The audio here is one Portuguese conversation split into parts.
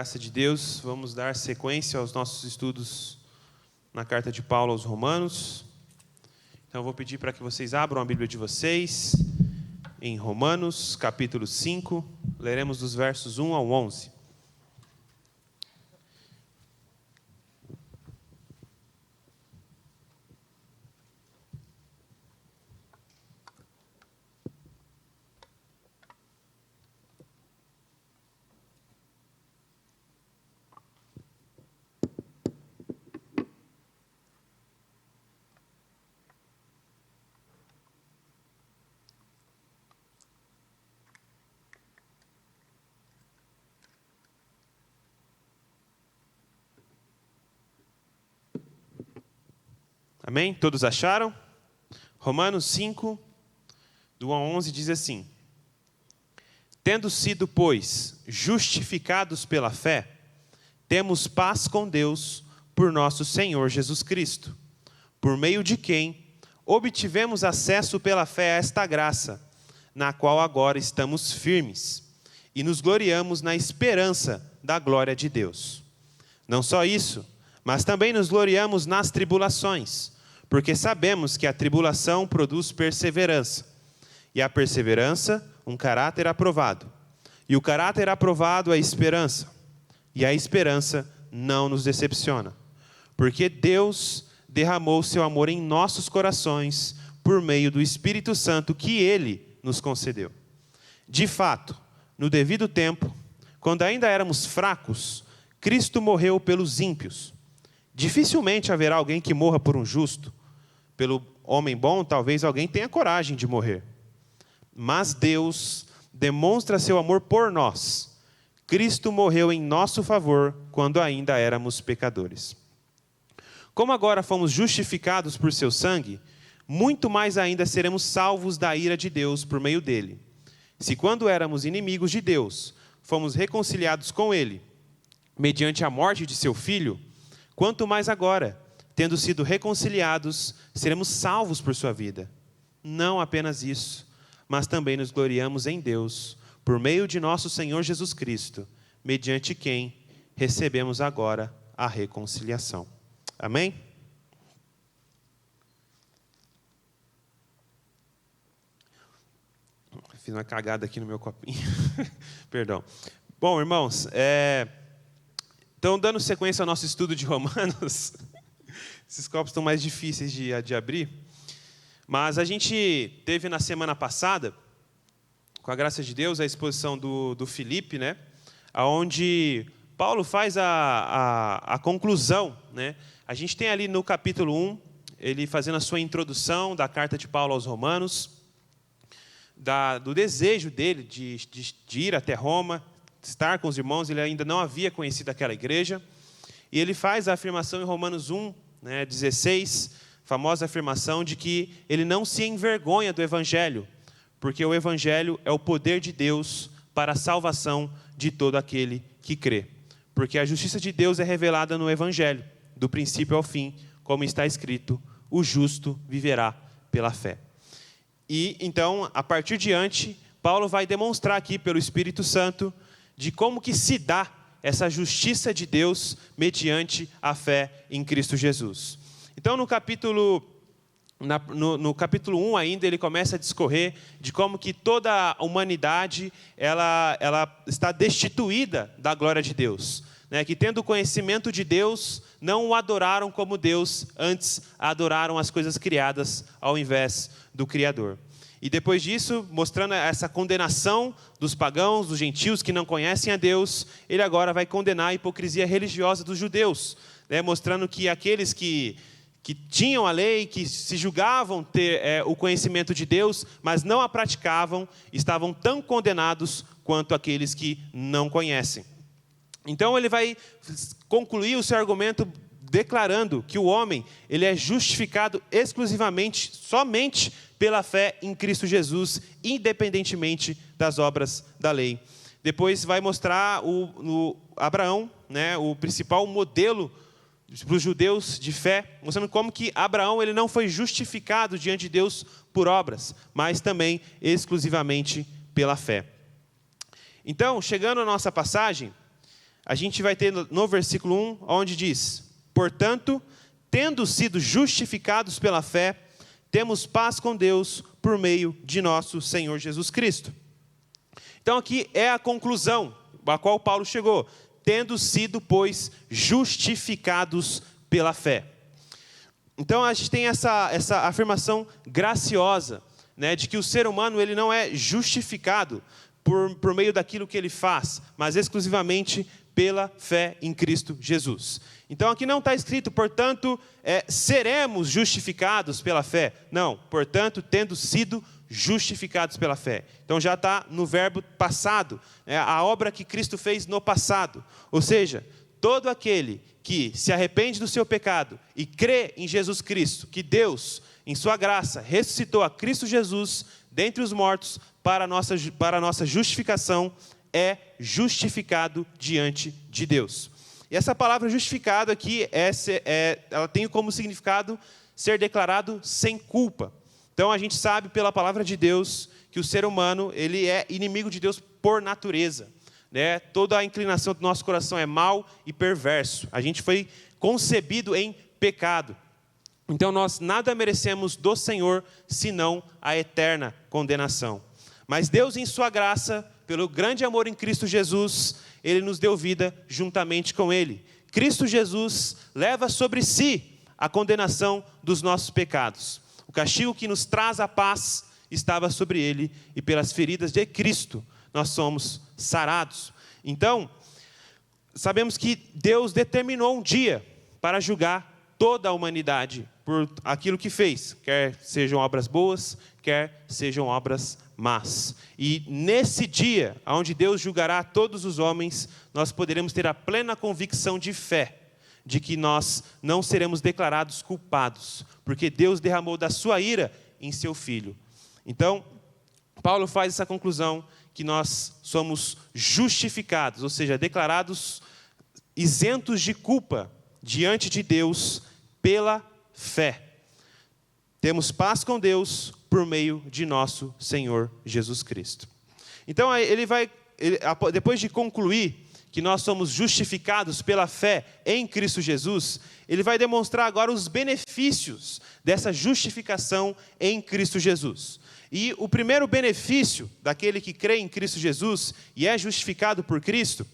graça de Deus, vamos dar sequência aos nossos estudos na carta de Paulo aos Romanos. Então, eu vou pedir para que vocês abram a Bíblia de vocês em Romanos, capítulo 5. Leremos dos versos 1 ao 11. Amém? Todos acharam? Romanos 5, do 1 ao 11, diz assim: Tendo sido, pois, justificados pela fé, temos paz com Deus por nosso Senhor Jesus Cristo, por meio de quem obtivemos acesso pela fé a esta graça, na qual agora estamos firmes, e nos gloriamos na esperança da glória de Deus. Não só isso, mas também nos gloriamos nas tribulações, porque sabemos que a tribulação produz perseverança, e a perseverança, um caráter aprovado, e o caráter aprovado, a esperança, e a esperança não nos decepciona, porque Deus derramou seu amor em nossos corações por meio do Espírito Santo que Ele nos concedeu. De fato, no devido tempo, quando ainda éramos fracos, Cristo morreu pelos ímpios. Dificilmente haverá alguém que morra por um justo. Pelo homem bom, talvez alguém tenha coragem de morrer. Mas Deus demonstra seu amor por nós. Cristo morreu em nosso favor quando ainda éramos pecadores. Como agora fomos justificados por seu sangue, muito mais ainda seremos salvos da ira de Deus por meio dele. Se quando éramos inimigos de Deus, fomos reconciliados com ele, mediante a morte de seu Filho, quanto mais agora, tendo sido reconciliados, seremos salvos por sua vida. Não apenas isso, mas também nos gloriamos em Deus, por meio de nosso Senhor Jesus Cristo, mediante quem recebemos agora a reconciliação. Amém? Fiz uma cagada aqui no meu copinho. Perdão. Bom, irmãos, então, dando sequência ao nosso estudo de Romanos, esses copos estão mais difíceis de abrir, mas a gente teve na semana passada, com a graça de Deus, a exposição do Filipe, né, onde Paulo faz a conclusão, né? A gente tem ali no capítulo 1, ele fazendo a sua introdução da carta de Paulo aos Romanos, do desejo dele de ir até Roma, estar com os irmãos. Ele ainda não havia conhecido aquela igreja, e ele faz a afirmação em Romanos 1, 16, famosa afirmação de que ele não se envergonha do Evangelho, porque o Evangelho é o poder de Deus para a salvação de todo aquele que crê. Porque a justiça de Deus é revelada no Evangelho, do princípio ao fim, como está escrito: o justo viverá pela fé. E então, a partir de diante, Paulo vai demonstrar aqui pelo Espírito Santo de como que se dá essa justiça de Deus mediante a fé em Cristo Jesus. Então, no capítulo 1 ainda, ele começa a discorrer de como que toda a humanidade ela está destituída da glória de Deus, né? Que tendo conhecimento de Deus, não o adoraram como Deus, antes adoraram as coisas criadas ao invés do Criador. E depois disso, mostrando essa condenação dos pagãos, dos gentios que não conhecem a Deus, ele agora vai condenar a hipocrisia religiosa dos judeus, né? Mostrando que aqueles que tinham a lei, que se julgavam ter o conhecimento de Deus, mas não a praticavam, estavam tão condenados quanto aqueles que não conhecem. Então ele vai concluir o seu argumento declarando que o homem ele é justificado exclusivamente, somente pela fé em Cristo Jesus, independentemente das obras da lei. Depois vai mostrar o Abraão, né, o principal modelo para os judeus de fé, mostrando como que Abraão ele não foi justificado diante de Deus por obras, mas também exclusivamente pela fé. Então, chegando à nossa passagem, a gente vai ter no versículo 1, onde diz: portanto, tendo sido justificados pela fé, temos paz com Deus por meio de nosso Senhor Jesus Cristo. Então aqui é a conclusão a qual Paulo chegou: tendo sido, pois, justificados pela fé. Então a gente tem essa afirmação graciosa, né, de que o ser humano ele não é justificado por meio daquilo que ele faz, mas exclusivamente pela fé em Cristo Jesus. Então aqui não está escrito, portanto, seremos justificados pela fé. Não, portanto, tendo sido justificados pela fé. Então já está no verbo passado, a obra que Cristo fez no passado. Ou seja, todo aquele que se arrepende do seu pecado e crê em Jesus Cristo, que Deus, em sua graça, ressuscitou a Cristo Jesus dentre os mortos para a nossa justificação, é justificado diante de Deus. E essa palavra justificado aqui, ela tem como significado ser declarado sem culpa. Então a gente sabe pela palavra de Deus que o ser humano ele é inimigo de Deus por natureza. Né? Toda a inclinação do nosso coração é mau e perverso. A gente foi concebido em pecado. Então nós nada merecemos do Senhor, senão a eterna condenação. Mas Deus, em sua graça, pelo grande amor em Cristo Jesus, Ele nos deu vida juntamente com Ele. Cristo Jesus leva sobre si a condenação dos nossos pecados. O castigo que nos traz a paz estava sobre Ele, e pelas feridas de Cristo nós somos sarados. Então, sabemos que Deus determinou um dia para julgar toda a humanidade por aquilo que fez, quer sejam obras boas, quer sejam obras más. E nesse dia, onde Deus julgará todos os homens, nós poderemos ter a plena convicção de fé, de que nós não seremos declarados culpados, porque Deus derramou da sua ira em seu Filho. Então, Paulo faz essa conclusão, que nós somos justificados, ou seja, declarados isentos de culpa diante de Deus pela fé. Temos paz com Deus por meio de nosso Senhor Jesus Cristo. Então, depois de concluir que nós somos justificados pela fé em Cristo Jesus, ele vai demonstrar agora os benefícios dessa justificação em Cristo Jesus. E o primeiro benefício daquele que crê em Cristo Jesus e é justificado por Cristo,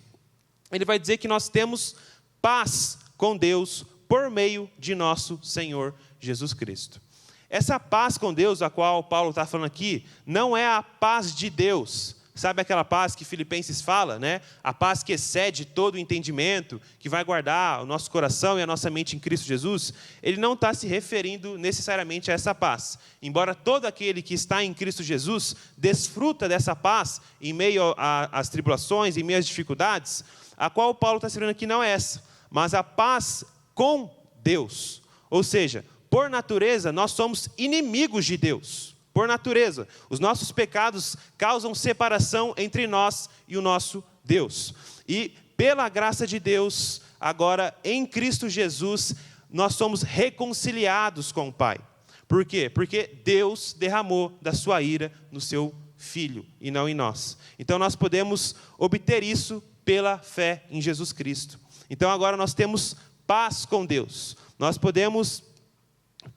ele vai dizer que nós temos paz com Deus por meio de nosso Senhor Jesus Cristo. Essa paz com Deus, a qual Paulo está falando aqui, não é a paz de Deus. Sabe aquela paz que Filipenses fala, né? A paz que excede todo o entendimento, que vai guardar o nosso coração e a nossa mente em Cristo Jesus. Ele não está se referindo necessariamente a essa paz. Embora todo aquele que está em Cristo Jesus desfruta dessa paz em meio às tribulações, em meio às dificuldades, a qual Paulo está se referindo aqui não é essa, mas a paz com Deus. Ou seja, por natureza, nós somos inimigos de Deus. Por natureza, os nossos pecados causam separação entre nós e o nosso Deus. E pela graça de Deus, agora em Cristo Jesus, nós somos reconciliados com o Pai. Por quê? Porque Deus derramou da sua ira no seu Filho e não em nós. Então nós podemos obter isso pela fé em Jesus Cristo. Então agora nós temos paz com Deus. Nós podemos,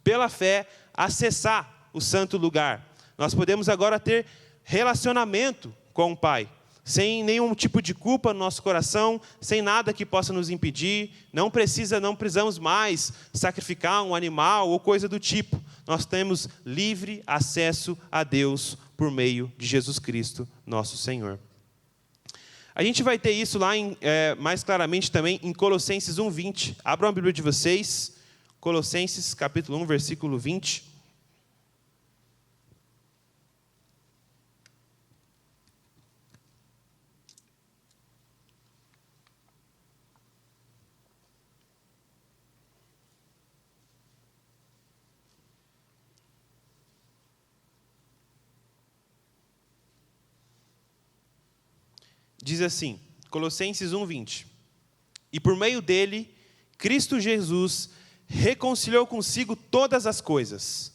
pela fé, acessar o santo lugar. Nós podemos agora ter relacionamento com o Pai, sem nenhum tipo de culpa no nosso coração, sem nada que possa nos impedir. Não precisamos mais sacrificar um animal ou coisa do tipo. Nós temos livre acesso a Deus por meio de Jesus Cristo, nosso Senhor. A gente vai ter isso lá mais claramente também em Colossenses 1:20. Abram a Bíblia de vocês, Colossenses capítulo 1, versículo 20. Diz assim, Colossenses 1:20. E por meio dele, Cristo Jesus reconciliou consigo todas as coisas,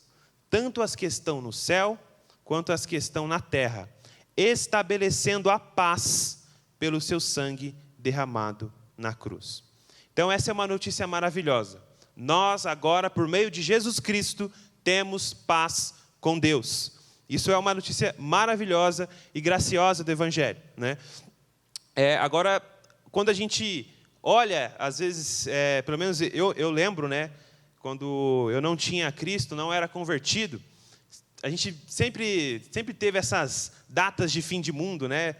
tanto as que estão no céu, quanto as que estão na terra, estabelecendo a paz pelo seu sangue derramado na cruz. Então essa é uma notícia maravilhosa. Nós agora, por meio de Jesus Cristo, temos paz com Deus. Isso é uma notícia maravilhosa e graciosa do Evangelho, né? Agora, quando a gente olha, às vezes, pelo menos eu lembro, né, quando eu não tinha Cristo, não era convertido, a gente sempre teve essas datas de fim de mundo, né?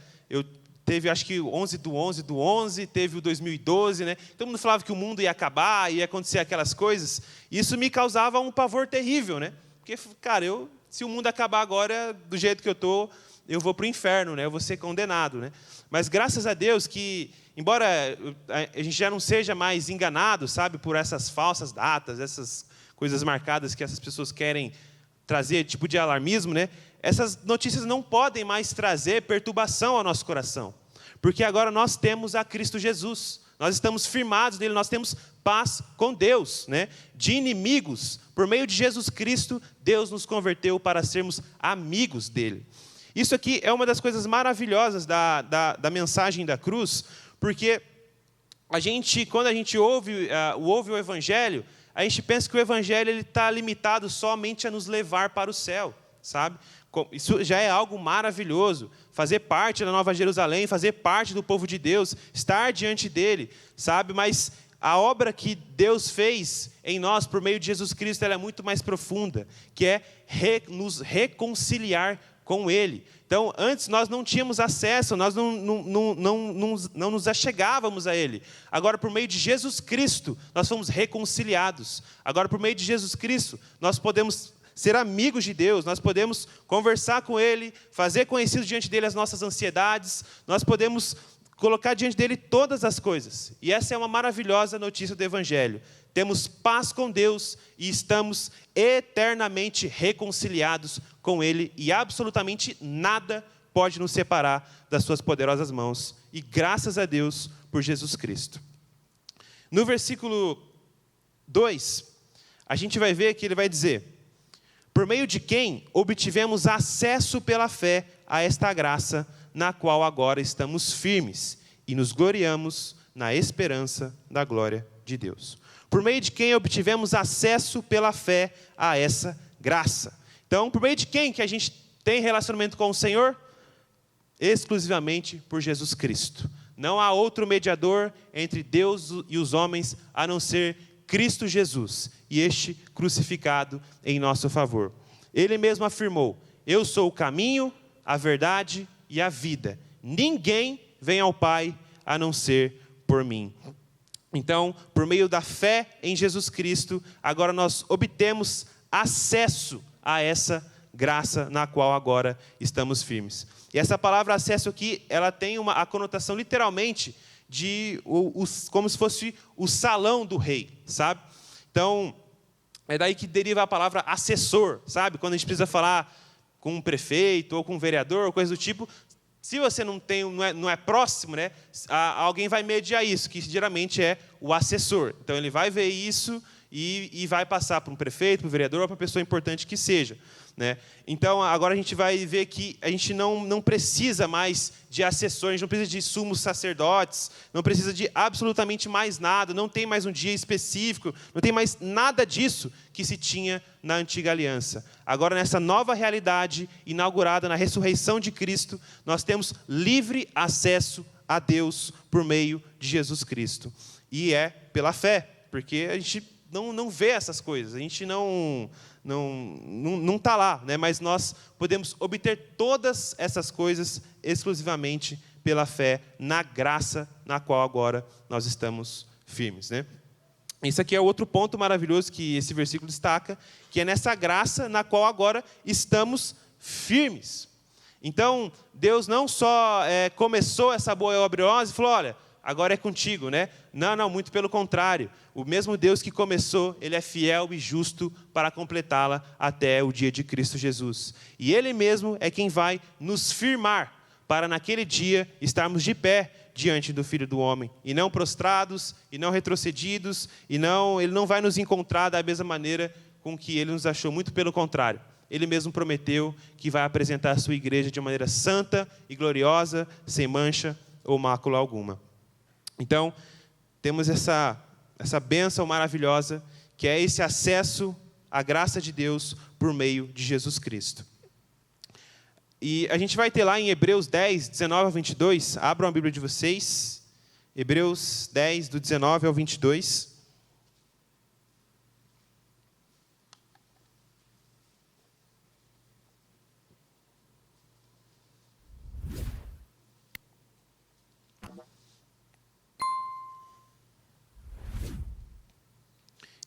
Teve, acho que, 11/11/11, teve o 2012, né? Todo mundo falava que o mundo ia acabar, ia acontecer aquelas coisas. Isso me causava um pavor terrível, né? Porque, cara, se o mundo acabar agora, do jeito que eu vou para o inferno, né? Eu vou ser condenado, né? Mas graças a Deus que, embora a gente já não seja mais enganado, sabe, por essas falsas datas, essas coisas marcadas que essas pessoas querem trazer, tipo de alarmismo, né? Essas notícias não podem mais trazer perturbação ao nosso coração, porque agora nós temos a Cristo Jesus, nós estamos firmados nele, nós temos paz com Deus, né? De inimigos, por meio de Jesus Cristo, Deus nos converteu para sermos amigos dele. Isso aqui é uma das coisas maravilhosas da mensagem da cruz, porque quando a gente ouve o Evangelho, a gente pensa que o Evangelho está limitado somente a nos levar para o céu, sabe? Isso já é algo maravilhoso, fazer parte da Nova Jerusalém, fazer parte do povo de Deus, estar diante dele, sabe? Mas a obra que Deus fez em nós, por meio de Jesus Cristo, ela é muito mais profunda, que é nos reconciliar com ele. Então, antes nós não tínhamos acesso, nós não nos achegávamos a ele. Agora, por meio de Jesus Cristo, nós fomos reconciliados. Agora, por meio de Jesus Cristo, nós podemos ser amigos de Deus, nós podemos conversar com ele, fazer conhecido diante dele as nossas ansiedades, nós podemos colocar diante dele todas as coisas. E essa é uma maravilhosa notícia do Evangelho. Temos paz com Deus e estamos eternamente reconciliados com ele, e absolutamente nada pode nos separar das suas poderosas mãos, e graças a Deus por Jesus Cristo. No versículo 2, a gente vai ver que ele vai dizer: por meio de quem obtivemos acesso pela fé a esta graça, na qual agora estamos firmes, e nos gloriamos na esperança da glória de Deus. Por meio de quem obtivemos acesso pela fé a essa graça. Então, por meio de quem que a gente tem relacionamento com o Senhor? Exclusivamente por Jesus Cristo. Não há outro mediador entre Deus e os homens, a não ser Cristo Jesus, e este crucificado em nosso favor. Ele mesmo afirmou: eu sou o caminho, a verdade e a vida. Ninguém vem ao Pai a não ser por mim. Então, por meio da fé em Jesus Cristo, agora nós obtemos acesso a essa graça na qual agora estamos firmes. E essa palavra acesso aqui, ela tem a conotação literalmente de como se fosse o salão do rei, sabe? Então, é daí que deriva a palavra assessor, sabe? Quando a gente precisa falar com um prefeito ou com um vereador, ou coisa do tipo, se você não é próximo, né, alguém vai mediar isso, que geralmente é o assessor. Então, ele vai ver isso e vai passar para um prefeito, para um vereador ou para uma pessoa importante que seja, né? Então, agora a gente vai ver que a gente não precisa mais de assessores, a gente não precisa de sumos sacerdotes, não precisa de absolutamente mais nada, não tem mais um dia específico, não tem mais nada disso que se tinha na antiga aliança. Agora, nessa nova realidade inaugurada na ressurreição de Cristo, nós temos livre acesso a Deus por meio de Jesus Cristo. E é pela fé, porque a gente não vê essas coisas, a gente não está lá, né? Mas nós podemos obter todas essas coisas exclusivamente pela fé na graça na qual agora nós estamos firmes, né? Isso aqui é outro ponto maravilhoso que esse versículo destaca, que é nessa graça na qual agora estamos firmes. Então, Deus não só começou essa boa obra e falou: olha, agora é contigo, né? Não, muito pelo contrário. O mesmo Deus que começou, Ele é fiel e justo para completá-la até o dia de Cristo Jesus. E Ele mesmo é quem vai nos firmar para naquele dia estarmos de pé diante do Filho do Homem, e não prostrados, e não retrocedidos, Ele não vai nos encontrar da mesma maneira com que Ele nos achou, muito pelo contrário. Ele mesmo prometeu que vai apresentar a sua igreja de maneira santa e gloriosa, sem mancha ou mácula alguma. Então, temos essa bênção maravilhosa, que é esse acesso à graça de Deus por meio de Jesus Cristo. E a gente vai ter lá em Hebreus 10, 19 ao 22, abram a Bíblia de vocês, Hebreus 10, do 19 ao 22.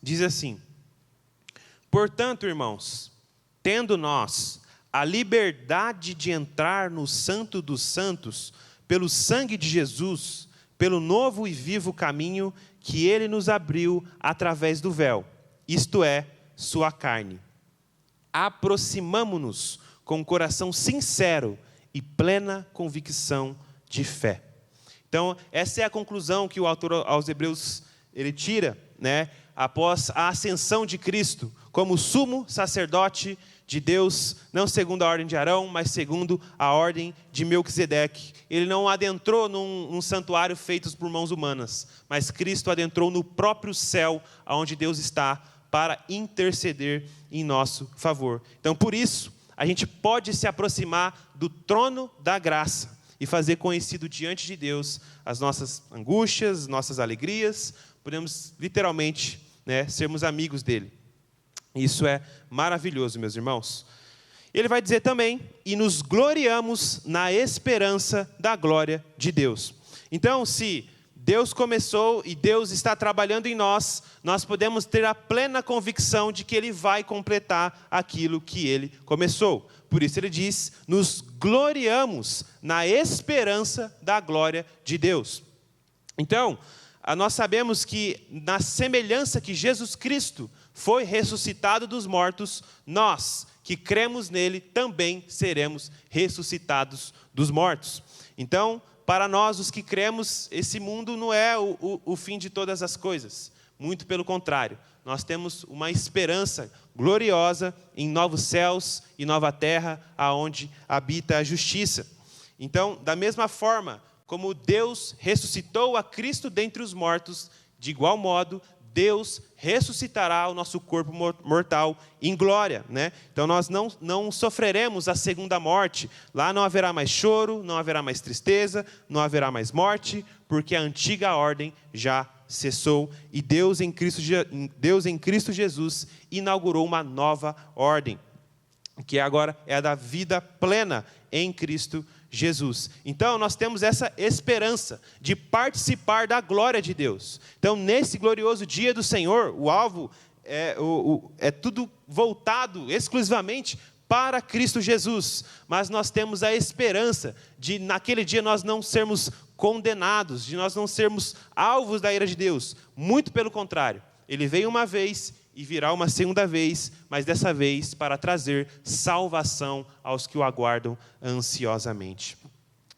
Diz assim: portanto, irmãos, tendo nós a liberdade de entrar no Santo dos Santos, pelo sangue de Jesus, pelo novo e vivo caminho que ele nos abriu através do véu, isto é, sua carne. Aproximamo-nos com coração sincero e plena convicção de fé. Então, essa é a conclusão que o autor aos Hebreus ele tira, né, após a ascensão de Cristo como sumo sacerdote de Deus, não segundo a ordem de Arão, mas segundo a ordem de Melquisedeque. Ele não adentrou num santuário feito por mãos humanas, mas Cristo adentrou no próprio céu, onde Deus está, para interceder em nosso favor. Então, por isso, a gente pode se aproximar do trono da graça e fazer conhecido diante de Deus as nossas angústias, nossas alegrias. Podemos, literalmente, né, sermos amigos dele. Isso é maravilhoso, meus irmãos. Ele vai dizer também, e nos gloriamos na esperança da glória de Deus. Então, se Deus começou e Deus está trabalhando em nós, nós podemos ter a plena convicção de que Ele vai completar aquilo que Ele começou. Por isso ele diz, nos gloriamos na esperança da glória de Deus. Então, nós sabemos que na semelhança que Jesus Cristo foi ressuscitado dos mortos, nós que cremos nele também seremos ressuscitados dos mortos. Então, para nós os que cremos, esse mundo não é o fim de todas as coisas. Muito pelo contrário, nós temos uma esperança gloriosa em novos céus e nova terra, aonde habita a justiça. Então, da mesma forma como Deus ressuscitou a Cristo dentre os mortos, de igual modo, Deus ressuscitará o nosso corpo mortal em glória, né? Então nós não sofreremos a segunda morte. Lá não haverá mais choro, não haverá mais tristeza, não haverá mais morte, porque a antiga ordem já cessou e Deus em Cristo Jesus inaugurou uma nova ordem, que agora é a da vida plena em Cristo Jesus. Então, nós temos essa esperança de participar da glória de Deus. Então, nesse glorioso dia do Senhor, o alvo é tudo voltado exclusivamente para Cristo Jesus. Mas nós temos a esperança de, naquele dia, nós não sermos condenados, de nós não sermos alvos da ira de Deus. Muito pelo contrário. Ele veio uma vez e virá uma segunda vez, mas dessa vez para trazer salvação aos que o aguardam ansiosamente.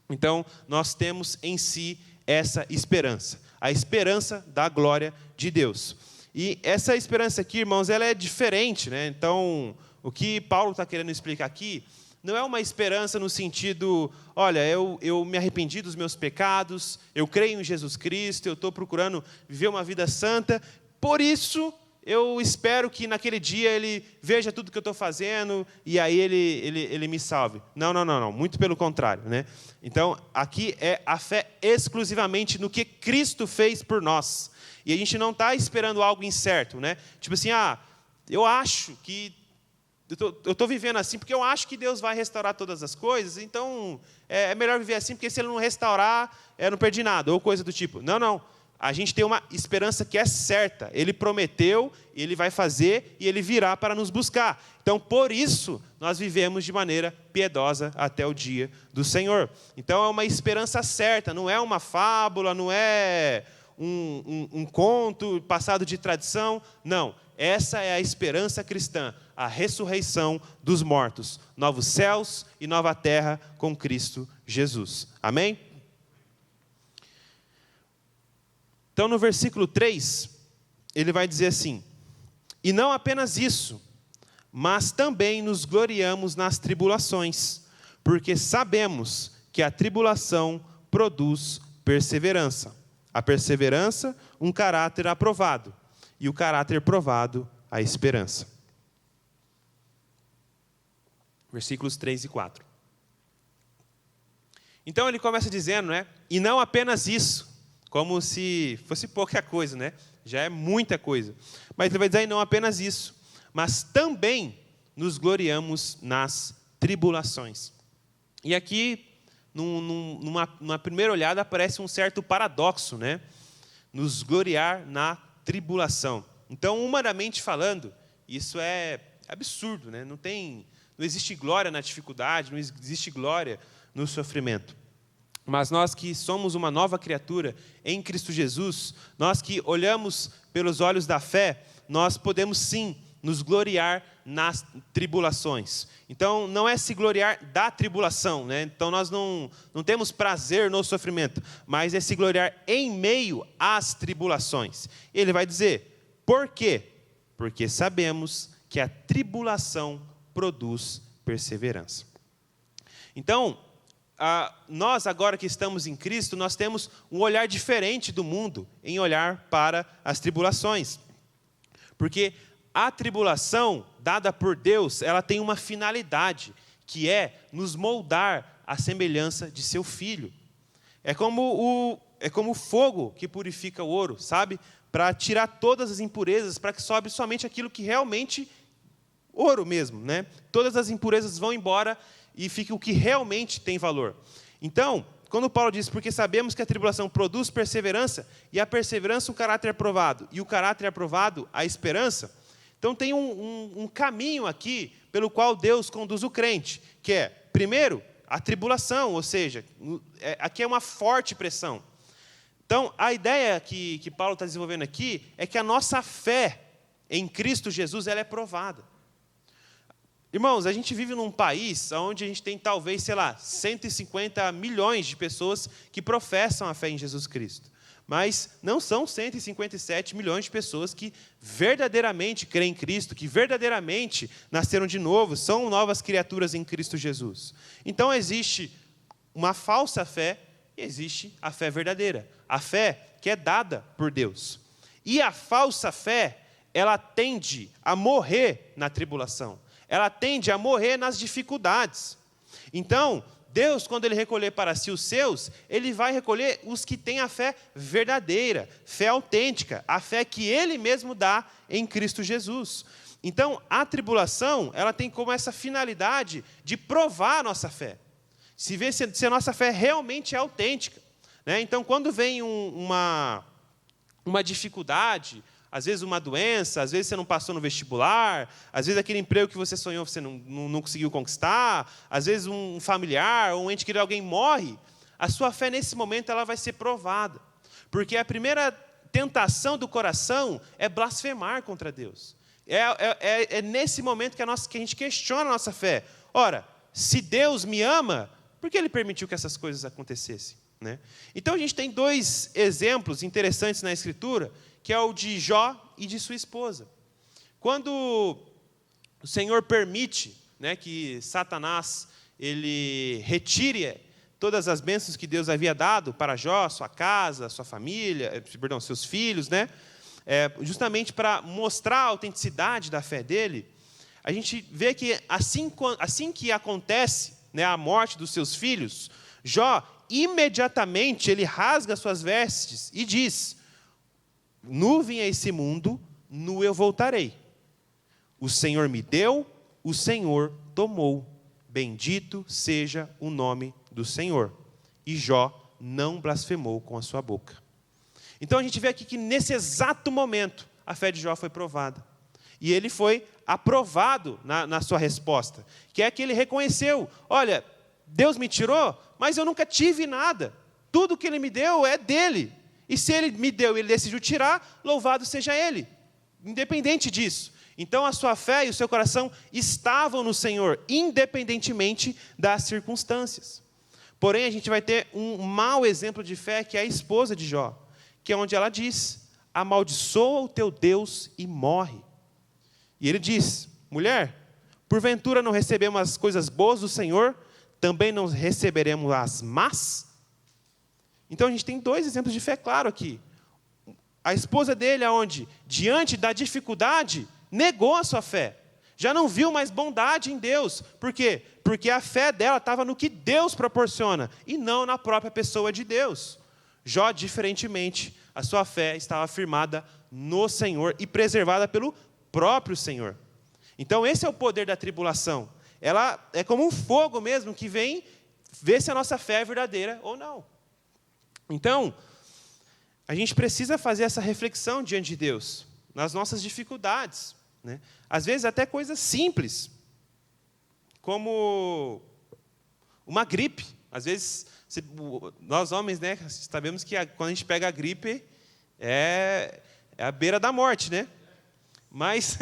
Então, nós temos em si essa esperança, a esperança da glória de Deus. E essa esperança aqui, irmãos, ela é diferente, né? Então, o que Paulo está querendo explicar aqui não é uma esperança no sentido, olha, eu me arrependi dos meus pecados, eu creio em Jesus Cristo, eu estou procurando viver uma vida santa, por isso eu espero que naquele dia ele veja tudo que eu estou fazendo e aí ele me salve. Não. Muito pelo contrário, né? Então, aqui é a fé exclusivamente no que Cristo fez por nós. E a gente não está esperando algo incerto, né? Tipo assim, eu acho que eu estou vivendo assim porque eu acho que Deus vai restaurar todas as coisas, então é melhor viver assim porque se Ele não restaurar, eu não perdi nada, ou coisa do tipo. Não. A gente tem uma esperança que é certa. Ele prometeu, Ele vai fazer e Ele virá para nos buscar. Então, por isso, nós vivemos de maneira piedosa até o dia do Senhor. Então, é uma esperança certa, não é uma fábula, não é um conto passado de tradição. Não, essa é a esperança cristã, a ressurreição dos mortos. Novos céus e nova terra com Cristo Jesus. Amém? Então, no versículo 3, ele vai dizer assim, e não apenas isso, mas também nos gloriamos nas tribulações, porque sabemos que a tribulação produz perseverança. a perseverança, um caráter aprovado. E o caráter provado, a esperança. Versículos 3 e 4. Então ele começa dizendo, né? E não apenas isso, como se fosse pouca coisa, né? Já é muita coisa. Mas ele vai dizer, não apenas isso, mas também nos gloriamos nas tribulações. E aqui, numa primeira olhada, aparece um certo paradoxo, né? Nos gloriar na tribulação. Então, humanamente falando, isso é absurdo, né? Não existe glória na dificuldade, não existe glória no sofrimento. Mas nós que somos uma nova criatura em Cristo Jesus, nós que olhamos pelos olhos da fé, nós podemos sim nos gloriar nas tribulações. Então, não é se gloriar da tribulação, né? Então, nós não temos prazer no sofrimento, mas é se gloriar em meio às tribulações. Ele vai dizer, por quê? Porque sabemos que a tribulação produz perseverança. Então, nós agora que estamos em Cristo, nós temos um olhar diferente do mundo em olhar para as tribulações. Porque a tribulação dada por Deus, ela tem uma finalidade, que é nos moldar à semelhança de seu Filho. É como o fogo que purifica o ouro, sabe? Para tirar todas as impurezas, para que sobre somente aquilo que realmente ouro mesmo, né? Todas as impurezas vão embora e fica o que realmente tem valor. Então, quando Paulo diz, porque sabemos que a tribulação produz perseverança, e a perseverança o caráter aprovado, e o caráter aprovado a esperança, então tem um caminho aqui pelo qual Deus conduz o crente, que é, primeiro, a tribulação, ou seja, aqui é uma forte pressão. Então, a ideia que Paulo está desenvolvendo aqui é que a nossa fé em Cristo Jesus ela é provada. Irmãos, a gente vive num país onde a gente tem talvez, 150 milhões de pessoas que professam a fé em Jesus Cristo. Mas não são 157 milhões de pessoas que verdadeiramente creem em Cristo, que verdadeiramente nasceram de novo, são novas criaturas em Cristo Jesus. Então existe uma falsa fé e existe a fé verdadeira. A fé que é dada por Deus. E a falsa fé, ela tende a morrer na tribulação. Ela tende a morrer nas dificuldades. Então, Deus, quando Ele recolher para si os seus, Ele vai recolher os que têm a fé verdadeira, fé autêntica, a fé que Ele mesmo dá em Cristo Jesus. Então, a tribulação, ela tem como essa finalidade de provar a nossa fé. Se ver se a nossa fé realmente é autêntica. Né? Então, quando vem uma dificuldade, às vezes uma doença, às vezes você não passou no vestibular, às vezes aquele emprego que você sonhou você não conseguiu conquistar, às vezes um familiar ou um ente querido, alguém morre, a sua fé nesse momento ela vai ser provada. Porque a primeira tentação do coração é blasfemar contra Deus. É nesse momento que a gente questiona a nossa fé. Ora, se Deus me ama, por que Ele permitiu que essas coisas acontecessem? Né? Então a gente tem dois exemplos interessantes na Escritura, que é o de Jó e de sua esposa. Quando o Senhor permite, né, que Satanás ele retire todas as bênçãos que Deus havia dado para Jó, sua casa, sua família, seus filhos, né, justamente para mostrar a autenticidade da fé dele, a gente vê que assim que acontece, né, a morte dos seus filhos, Jó, imediatamente, ele rasga suas vestes e diz: nu vim a esse mundo, nu eu voltarei. O Senhor me deu, o Senhor tomou. Bendito seja o nome do Senhor. E Jó não blasfemou com a sua boca. Então a gente vê aqui que nesse exato momento a fé de Jó foi provada. E ele foi aprovado na sua resposta. Que é que ele reconheceu: olha, Deus me tirou, mas eu nunca tive nada. Tudo que Ele me deu é dEle. E se Ele me deu e Ele decidiu tirar, louvado seja Ele. Independente disso. Então a sua fé e o seu coração estavam no Senhor, independentemente das circunstâncias. Porém, a gente vai ter um mau exemplo de fé, que é a esposa de Jó, que é onde ela diz: amaldiçoa o teu Deus e morre. E ele diz: mulher, porventura não recebemos as coisas boas do Senhor, também não receberemos as más? Então, a gente tem 2 exemplos de fé claro aqui. A esposa dele, onde, diante da dificuldade, negou a sua fé. Já não viu mais bondade em Deus. Por quê? Porque a fé dela estava no que Deus proporciona, e não na própria pessoa de Deus. Jó, diferentemente, a sua fé estava firmada no Senhor e preservada pelo próprio Senhor. Então, esse é o poder da tribulação. Ela é como um fogo mesmo, que vem ver se a nossa fé é verdadeira ou não. Então, a gente precisa fazer essa reflexão diante de Deus, nas nossas dificuldades, né? Às vezes até coisas simples, como uma gripe. Às vezes, nós homens, né, sabemos que quando a gente pega a gripe, é a beira da morte, né? Mas,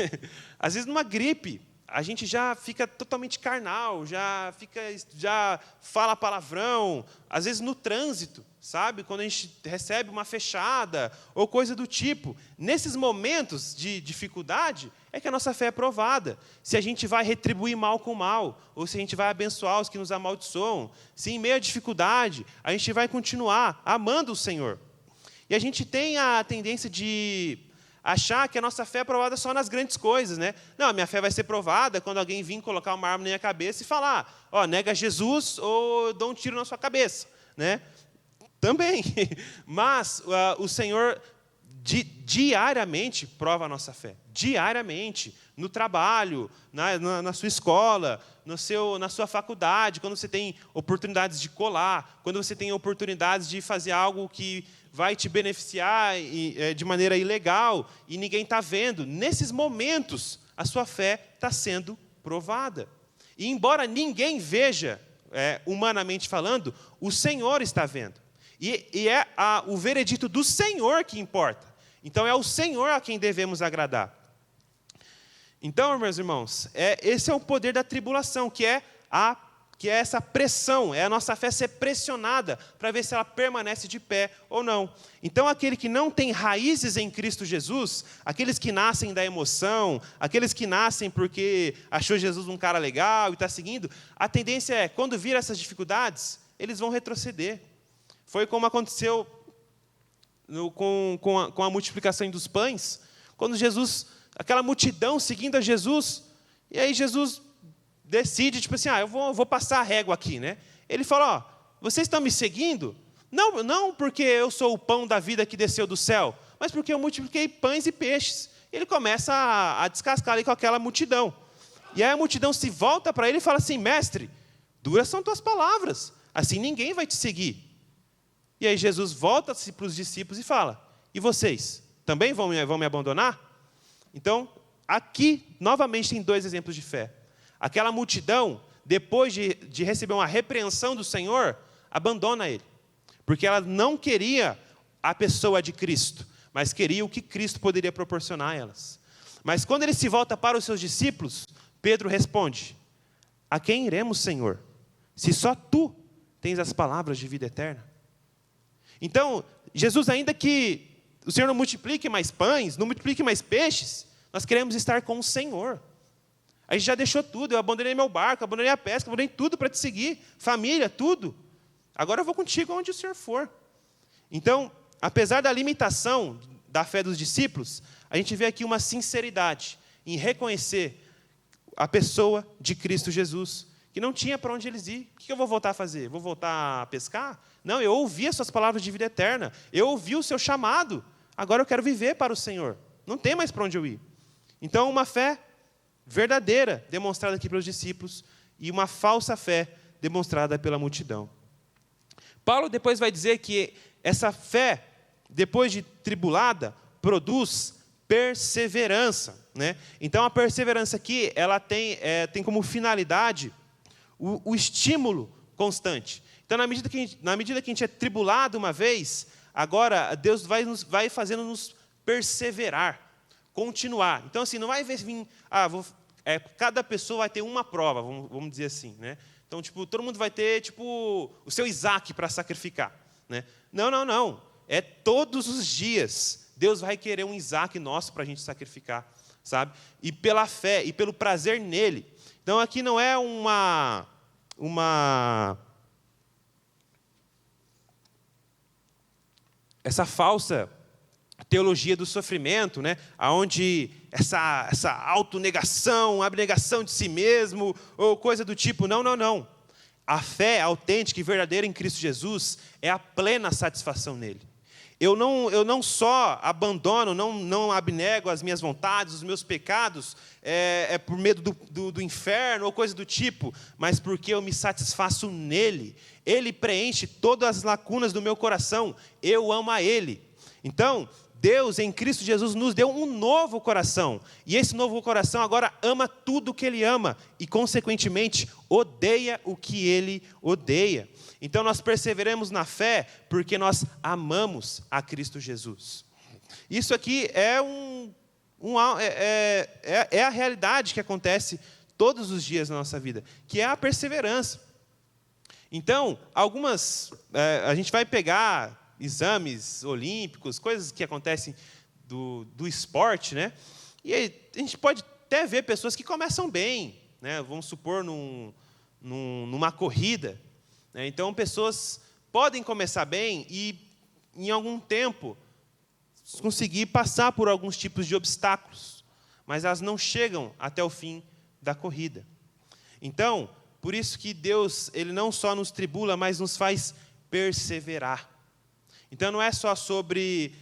às vezes, numa gripe, a gente já fica totalmente carnal, já fala palavrão, às vezes no trânsito, sabe? Quando a gente recebe uma fechada ou coisa do tipo. Nesses momentos de dificuldade, é que a nossa fé é provada. Se a gente vai retribuir mal com mal, ou se a gente vai abençoar os que nos amaldiçoam, se em meio à dificuldade, a gente vai continuar amando o Senhor. E a gente tem a tendência de achar que a nossa fé é provada só nas grandes coisas, né? Não, a minha fé vai ser provada quando alguém vir colocar uma arma na minha cabeça e falar, nega Jesus ou eu dou um tiro na sua cabeça, né? Também. Mas o Senhor diariamente prova a nossa fé. Diariamente. No trabalho, na sua escola, na sua faculdade, quando você tem oportunidades de colar, quando você tem oportunidades de fazer algo que vai te beneficiar de maneira ilegal e ninguém está vendo. Nesses momentos, a sua fé está sendo provada. E embora ninguém veja, humanamente falando, o Senhor está vendo. E é o veredito do Senhor que importa. Então, é o Senhor a quem devemos agradar. Então, meus irmãos, esse é o poder da tribulação, que é essa pressão, é a nossa fé ser pressionada para ver se ela permanece de pé ou não. Então, aquele que não tem raízes em Cristo Jesus, aqueles que nascem da emoção, aqueles que nascem porque achou Jesus um cara legal e está seguindo, a tendência é, quando vir essas dificuldades, eles vão retroceder. Foi como aconteceu com a multiplicação dos pães, quando aquela multidão seguindo a Jesus, e aí Jesus decide, tipo assim, eu vou passar a régua aqui, né? Ele fala, vocês estão me seguindo? Não porque eu sou o pão da vida que desceu do céu, mas porque eu multipliquei pães e peixes. Ele começa a descascar ali com aquela multidão. E aí a multidão se volta para ele e fala assim, mestre, duras são tuas palavras, assim ninguém vai te seguir. E aí Jesus volta-se para os discípulos e fala, e vocês, também vão me abandonar? Então, aqui, novamente, tem 2 exemplos de fé. Aquela multidão, depois de receber uma repreensão do Senhor, abandona ele. Porque ela não queria a pessoa de Cristo, mas queria o que Cristo poderia proporcionar a elas. Mas quando ele se volta para os seus discípulos, Pedro responde, a quem iremos, Senhor? Se só tu tens as palavras de vida eterna. Então, Jesus, ainda que o Senhor não multiplique mais pães, não multiplique mais peixes, nós queremos estar com o Senhor. A gente já deixou tudo, eu abandonei meu barco, abandonei a pesca, abandonei tudo para te seguir, família, tudo. Agora eu vou contigo onde o Senhor for. Então, apesar da limitação da fé dos discípulos, a gente vê aqui uma sinceridade em reconhecer a pessoa de Cristo Jesus, que não tinha para onde eles ir. O que eu vou voltar a fazer? Vou voltar a pescar? Não, eu ouvi as suas palavras de vida eterna, eu ouvi o seu chamado, agora eu quero viver para o Senhor. Não tem mais para onde eu ir. Então, uma fé verdadeira demonstrada aqui pelos discípulos e uma falsa fé demonstrada pela multidão. Paulo depois vai dizer que essa fé, depois de tribulada, produz perseverança, né? Então, a perseverança aqui, ela tem como finalidade o estímulo constante. Então, na medida que a gente é tribulado uma vez, agora Deus vai fazendo-nos perseverar, continuar. Então, assim, não vai vir, cada pessoa vai ter uma prova, vamos dizer assim, né? Então, todo mundo vai ter, o seu Isaac para sacrificar, né? Não. É todos os dias. Deus vai querer um Isaac nosso para a gente sacrificar, sabe? E pela fé, e pelo prazer nele. Então, aqui não é essa falsa teologia do sofrimento, né? Onde essa autonegação, abnegação de si mesmo, ou coisa do tipo. Não, não, não. A fé autêntica e verdadeira em Cristo Jesus é a plena satisfação nele. Eu não só abandono, não abnego as minhas vontades, os meus pecados, por medo do inferno ou coisa do tipo, mas porque eu me satisfaço nele. Ele preenche todas as lacunas do meu coração. Eu amo a Ele. Então, Deus, em Cristo Jesus, nos deu um novo coração. E esse novo coração agora ama tudo o que Ele ama. E, consequentemente, odeia o que Ele odeia. Então, nós perseveramos na fé porque nós amamos a Cristo Jesus. Isso aqui é a realidade que acontece todos os dias na nossa vida, que é a perseverança. Então, a gente vai pegar exames olímpicos, coisas que acontecem do esporte, né? E aí, a gente pode até ver pessoas que começam bem, né? Vamos supor, numa corrida. Né? Então, pessoas podem começar bem e, em algum tempo, conseguir passar por alguns tipos de obstáculos, mas elas não chegam até o fim da corrida. Então, por isso que Deus, Ele não só nos tribula, mas nos faz perseverar. Então, não é só sobre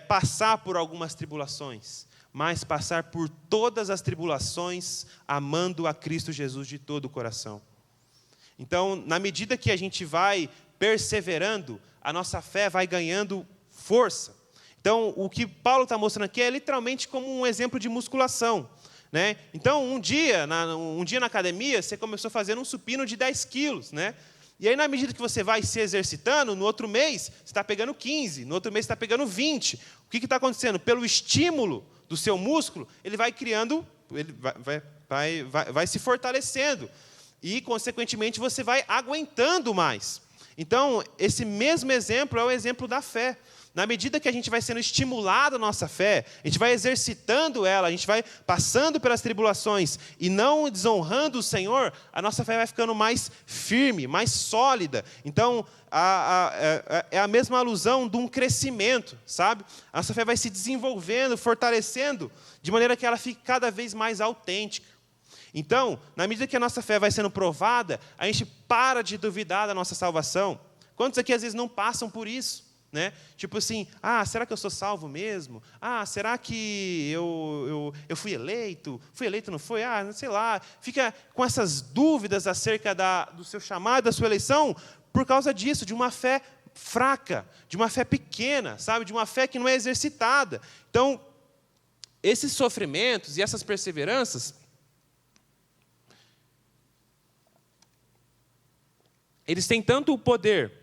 passar por algumas tribulações, mas passar por todas as tribulações, amando a Cristo Jesus de todo o coração. Então, na medida que a gente vai perseverando, a nossa fé vai ganhando força. Então, o que Paulo está mostrando aqui é literalmente como um exemplo de musculação. Né? Então, um dia na academia, você começou fazendo um supino de 10 quilos. Né? E aí, na medida que você vai se exercitando, no outro mês, você está pegando 15, no outro mês, você está pegando 20. O que está acontecendo? Pelo estímulo do seu músculo, ele vai criando, ele vai se fortalecendo. E, consequentemente, você vai aguentando mais. Então, esse mesmo exemplo é o exemplo da fé. Na medida que a gente vai sendo estimulado a nossa fé, a gente vai exercitando ela, a gente vai passando pelas tribulações e não desonrando o Senhor, a nossa fé vai ficando mais firme, mais sólida. Então, é a mesma alusão de um crescimento, sabe? A nossa fé vai se desenvolvendo, fortalecendo, de maneira que ela fique cada vez mais autêntica. Então, na medida que a nossa fé vai sendo provada, a gente para de duvidar da nossa salvação. Quantos aqui às vezes não passam por isso? Né? Tipo assim, será que eu sou salvo mesmo? Será que eu fui eleito? Fui eleito, não foi? Sei lá. Fica com essas dúvidas acerca do seu chamado, da sua eleição, por causa disso, de uma fé fraca, de uma fé pequena, sabe? De uma fé que não é exercitada. Então, esses sofrimentos e essas perseveranças, eles têm tanto o poder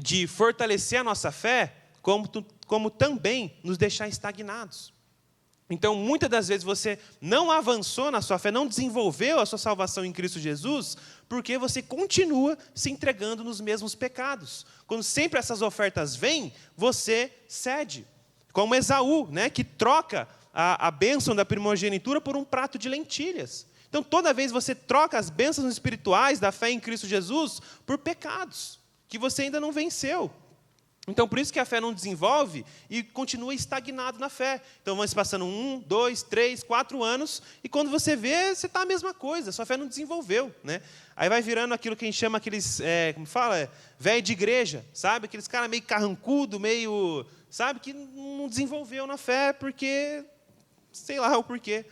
de fortalecer a nossa fé, como também nos deixar estagnados. Então, muitas das vezes você não avançou na sua fé, não desenvolveu a sua salvação em Cristo Jesus, porque você continua se entregando nos mesmos pecados. Quando sempre essas ofertas vêm, você cede. Como Esaú, né, que troca a bênção da primogenitura por um prato de lentilhas. Então, toda vez você troca as bênçãos espirituais da fé em Cristo Jesus por pecados que você ainda não venceu. Então, por isso que a fé não desenvolve e continua estagnado na fé. Então, vão se passando 1, 2, 3, 4 anos, e quando você vê, você está a mesma coisa, sua fé não desenvolveu. Né? Aí vai virando aquilo que a gente chama aqueles, velho de igreja, sabe? Aqueles caras meio carrancudo, meio, sabe? Que não desenvolveu na fé, porque, sei lá o porquê.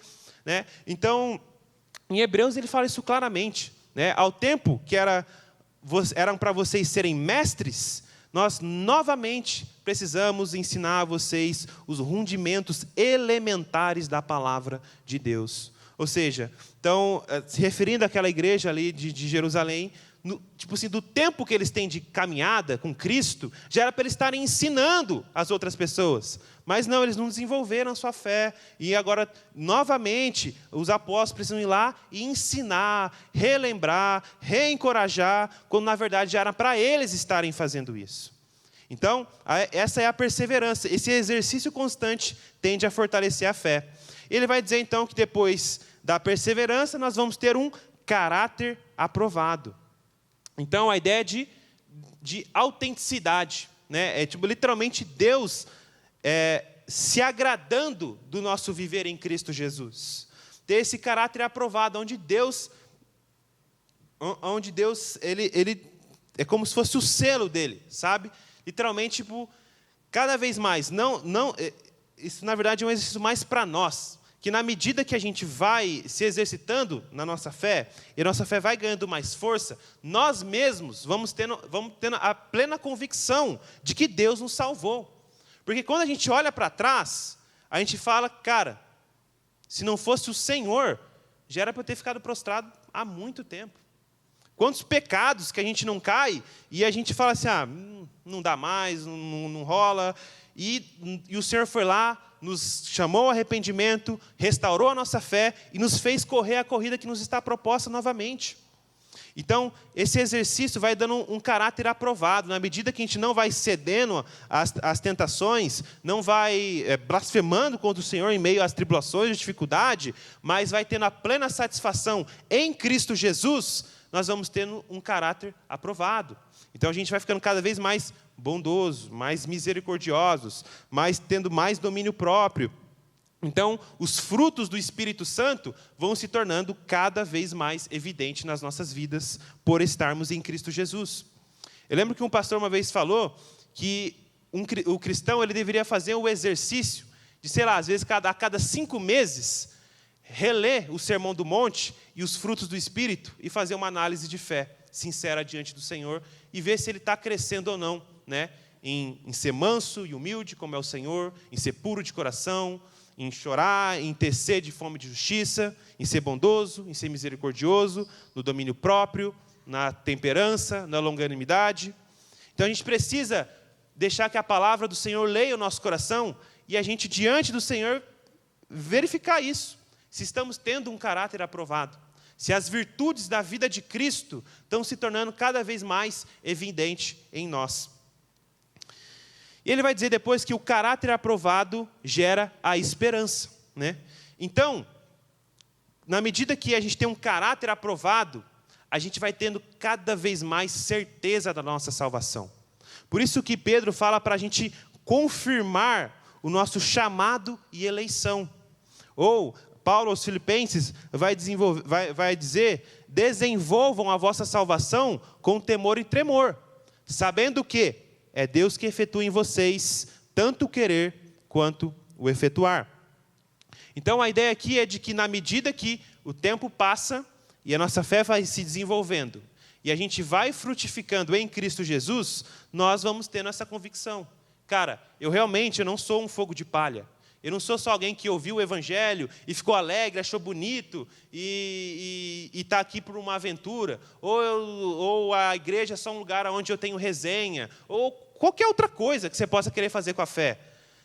Né? Então, em Hebreus ele fala isso claramente. Né? Ao tempo que eram para vocês serem mestres, nós novamente precisamos ensinar a vocês os rudimentos elementares da palavra de Deus. Ou seja, então, se referindo àquela igreja ali de Jerusalém, tipo assim, do tempo que eles têm de caminhada com Cristo, já era para eles estarem ensinando as outras pessoas. Mas não, eles não desenvolveram a sua fé. E agora, novamente, os apóstolos precisam ir lá e ensinar, relembrar, reencorajar, quando na verdade já era para eles estarem fazendo isso. Então, essa é a perseverança. Esse exercício constante tende a fortalecer a fé. Ele vai dizer então que depois da perseverança nós vamos ter um caráter aprovado. Então, a ideia de autenticidade. né? É tipo literalmente Deus se agradando do nosso viver em Cristo Jesus. Ter esse caráter aprovado, onde Deus ele é como se fosse o selo dele, sabe? Literalmente, tipo, cada vez mais. Isso, na verdade, é um exercício mais para nós, que na medida que a gente vai se exercitando na nossa fé, e a nossa fé vai ganhando mais força, nós mesmos vamos tendo a plena convicção de que Deus nos salvou. Porque quando a gente olha para trás, a gente fala, cara, se não fosse o Senhor, já era para eu ter ficado prostrado há muito tempo. Quantos pecados que a gente não cai, e a gente fala assim, não dá mais, não rola, e o Senhor foi lá, nos chamou ao arrependimento, restaurou a nossa fé, e nos fez correr a corrida que nos está proposta novamente. Então, esse exercício vai dando um caráter aprovado, na medida que a gente não vai cedendo às tentações, não vai blasfemando contra o Senhor em meio às tribulações e dificuldade, mas vai tendo a plena satisfação em Cristo Jesus, nós vamos tendo um caráter aprovado. Então, a gente vai ficando cada vez mais bondoso, mais misericordiosos, tendo mais domínio próprio. Então, os frutos do Espírito Santo vão se tornando cada vez mais evidentes nas nossas vidas por estarmos em Cristo Jesus. Eu lembro que um pastor uma vez falou que o cristão ele deveria fazer o exercício de, sei lá, às vezes a cada 5 meses, reler o Sermão do Monte e os frutos do Espírito e fazer uma análise de fé sincera diante do Senhor e ver se ele está crescendo ou não, né? Em ser manso e humilde, como é o Senhor, em ser puro de coração, em chorar, em ter sede de fome de justiça, em ser bondoso, em ser misericordioso, no domínio próprio, na temperança, na longanimidade. Então, a gente precisa deixar que a palavra do Senhor leia o nosso coração e a gente, diante do Senhor, verificar isso. Se estamos tendo um caráter aprovado. Se as virtudes da vida de Cristo estão se tornando cada vez mais evidentes em nós. E ele vai dizer depois que o caráter aprovado gera a esperança, né? Então, na medida que a gente tem um caráter aprovado, a gente vai tendo cada vez mais certeza da nossa salvação. Por isso que Pedro fala para a gente confirmar o nosso chamado e eleição. Ou, Paulo aos Filipenses vai dizer, desenvolvam a vossa salvação com temor e tremor, sabendo que é Deus que efetua em vocês tanto o querer quanto o efetuar. Então, a ideia aqui é de que, na medida que o tempo passa e a nossa fé vai se desenvolvendo, e a gente vai frutificando em Cristo Jesus, nós vamos tendo essa convicção. Cara, eu não sou um fogo de palha. Eu não sou só alguém que ouviu o Evangelho e ficou alegre, achou bonito e está aqui por uma aventura. Ou a igreja é só um lugar onde eu tenho resenha. Ou qualquer outra coisa que você possa querer fazer com a fé.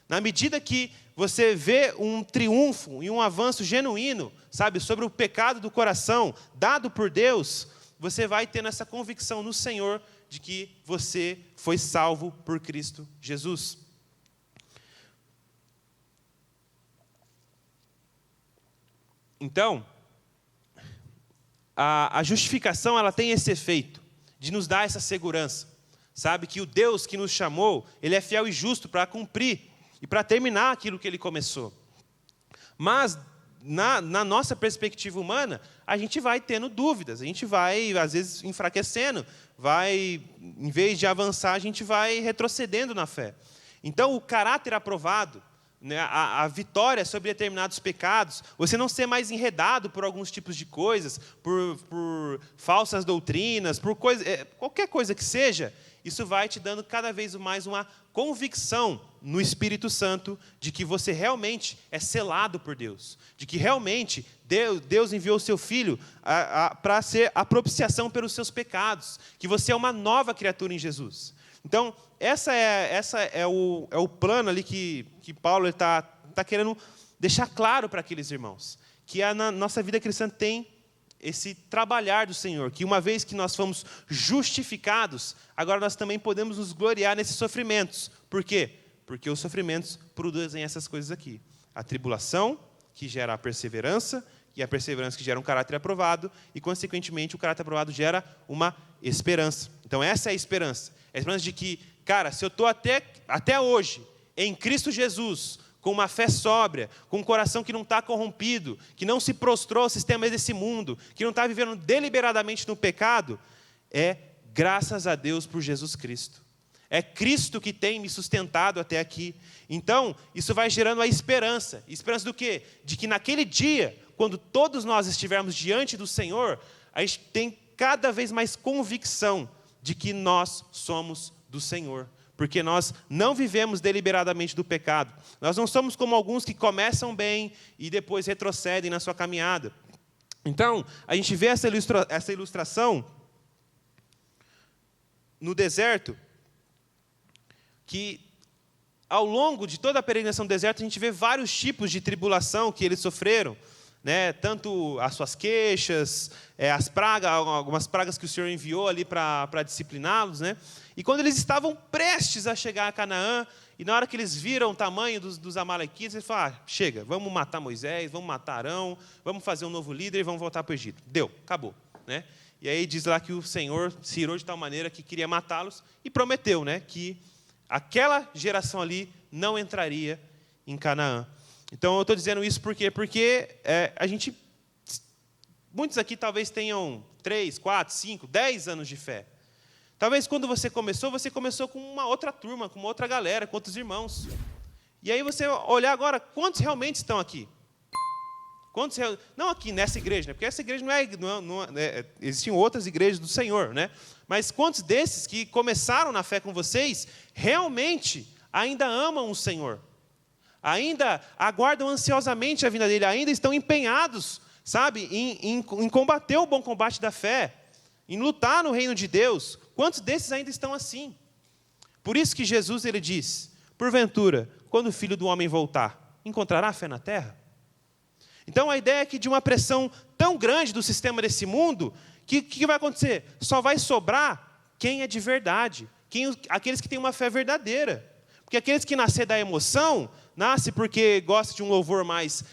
Na medida que você vê um triunfo e um avanço genuíno, sabe, sobre o pecado do coração, dado por Deus, você vai tendo essa convicção no Senhor de que você foi salvo por Cristo Jesus. Então, a justificação ela tem esse efeito de nos dar essa segurança. Sabe que o Deus que nos chamou, Ele é fiel e justo para cumprir e para terminar aquilo que Ele começou. Mas, na nossa perspectiva humana, a gente vai tendo dúvidas, a gente vai, às vezes, enfraquecendo, em vez de avançar, a gente vai retrocedendo na fé. Então, o caráter aprovado, né, a vitória sobre determinados pecados, você não ser mais enredado por alguns tipos de coisas, por falsas doutrinas, por qualquer coisa que seja, isso vai te dando cada vez mais uma convicção no Espírito Santo de que você realmente é selado por Deus, de que realmente Deus enviou o seu Filho para ser a propiciação pelos seus pecados, que você é uma nova criatura em Jesus. Então, essa é o plano ali que Paulo está querendo deixar claro para aqueles irmãos. Que na nossa vida cristã tem esse trabalhar do Senhor. Que uma vez que nós fomos justificados, agora nós também podemos nos gloriar nesses sofrimentos. Por quê? Porque os sofrimentos produzem essas coisas aqui. A tribulação, que gera a perseverança, e a perseverança que gera um caráter aprovado, e, consequentemente, o caráter aprovado gera uma esperança. Então, essa é a esperança. A esperança de que cara, se eu estou até hoje em Cristo Jesus, com uma fé sóbria, com um coração que não está corrompido, que não se prostrou aos sistemas desse mundo, que não está vivendo deliberadamente no pecado, é graças a Deus por Jesus Cristo. É Cristo que tem me sustentado até aqui. Então, isso vai gerando a esperança. Esperança do quê? De que naquele dia, quando todos nós estivermos diante do Senhor, a gente tem cada vez mais convicção de que nós somos do Senhor. Porque nós não vivemos deliberadamente do pecado. Nós não somos como alguns que começam bem e depois retrocedem na sua caminhada. Então, a gente vê essa ilustração no deserto, que ao longo de toda a peregrinação do deserto, a gente vê vários tipos de tribulação que eles sofreram, né? Tanto as suas queixas, as pragas, algumas pragas que o Senhor enviou ali para discipliná-los, né? E quando eles estavam prestes a chegar a Canaã, e na hora que eles viram o tamanho dos amalequitas, eles falaram, chega, vamos matar Moisés, vamos matar Arão, vamos fazer um novo líder e vamos voltar para o Egito. Deu, acabou, né? E aí diz lá que o Senhor se irou de tal maneira que queria matá-los e prometeu, né, que aquela geração ali não entraria em Canaã. Então, eu estou dizendo isso por quê? Porque muitos aqui talvez tenham 3, 4, 5, 10 anos de fé. Talvez quando você começou com uma outra turma, com uma outra galera, com outros irmãos. E aí você olhar agora, quantos realmente estão aqui? Não aqui nessa igreja, né? Porque essa igreja existiam outras igrejas do Senhor, né? Mas quantos desses que começaram na fé com vocês, realmente ainda amam o Senhor? Ainda aguardam ansiosamente a vinda dele, ainda estão empenhados, sabe, em combater o bom combate da fé, em lutar no reino de Deus. Quantos desses ainda estão assim? Por isso que Jesus ele diz, porventura, quando o Filho do Homem voltar, encontrará fé na terra? Então a ideia é que de uma pressão tão grande do sistema desse mundo, que vai acontecer? Só vai sobrar quem é de verdade, aqueles que têm uma fé verdadeira. Porque aqueles que nascer da emoção, nasce porque gosta de um louvor mais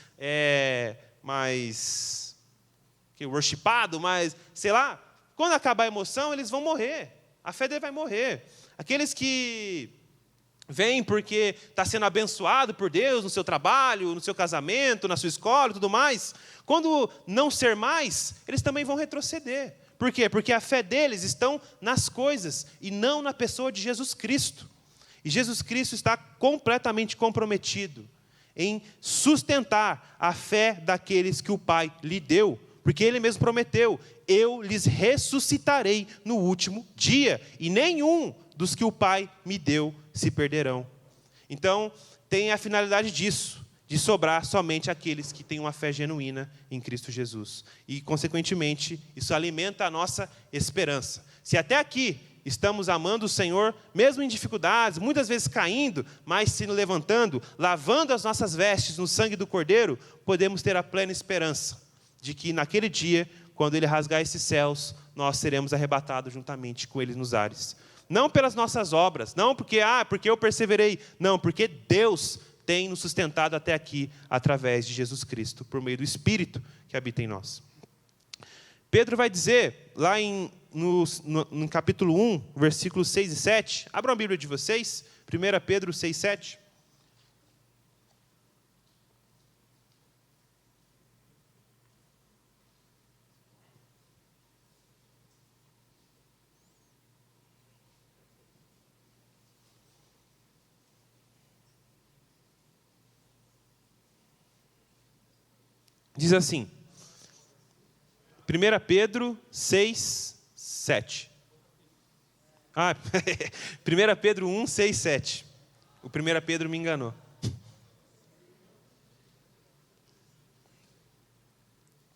worshipado, mais, sei lá, quando acabar a emoção, eles vão morrer. A fé dele vai morrer. Aqueles que vêm porque está sendo abençoado por Deus no seu trabalho, no seu casamento, na sua escola e tudo mais, quando não ser mais, eles também vão retroceder. Por quê? Porque a fé deles estão nas coisas e não na pessoa de Jesus Cristo. E Jesus Cristo está completamente comprometido em sustentar a fé daqueles que o Pai lhe deu, porque Ele mesmo prometeu, eu lhes ressuscitarei no último dia, e nenhum dos que o Pai me deu se perderão. Então, tem a finalidade disso, de sobrar somente aqueles que têm uma fé genuína em Cristo Jesus. E, consequentemente, isso alimenta a nossa esperança. Se até aqui estamos amando o Senhor, mesmo em dificuldades, muitas vezes caindo, mas se levantando, lavando as nossas vestes no sangue do Cordeiro, podemos ter a plena esperança de que naquele dia, quando Ele rasgar esses céus, nós seremos arrebatados juntamente com Ele nos ares. Não pelas nossas obras, não porque eu perseverei, não, porque Deus tem nos sustentado até aqui, através de Jesus Cristo, por meio do Espírito que habita em nós. Pedro vai dizer, lá no capítulo 1, versículos 6 e 7, abram a Bíblia de vocês, 1 Pedro 6, 7. Diz assim, 1 Pedro 6, 7. 1 Pedro 1, 6, 7. O 1 Pedro me enganou. O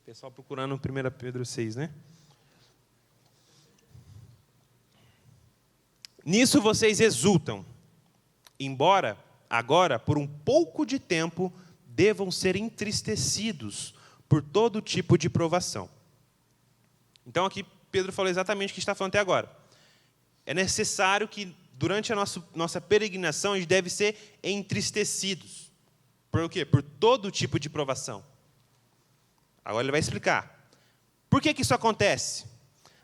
pessoal procurando o 1 Pedro 6, né? Nisso vocês exultam, embora agora, por um pouco de tempo, devam ser entristecidos por todo tipo de provação. Então, aqui, Pedro falou exatamente o que está falando até agora. É necessário que, durante a nossa peregrinação, a gente deve ser entristecidos. Por quê? Por todo tipo de provação. Agora ele vai explicar. Por que isso acontece?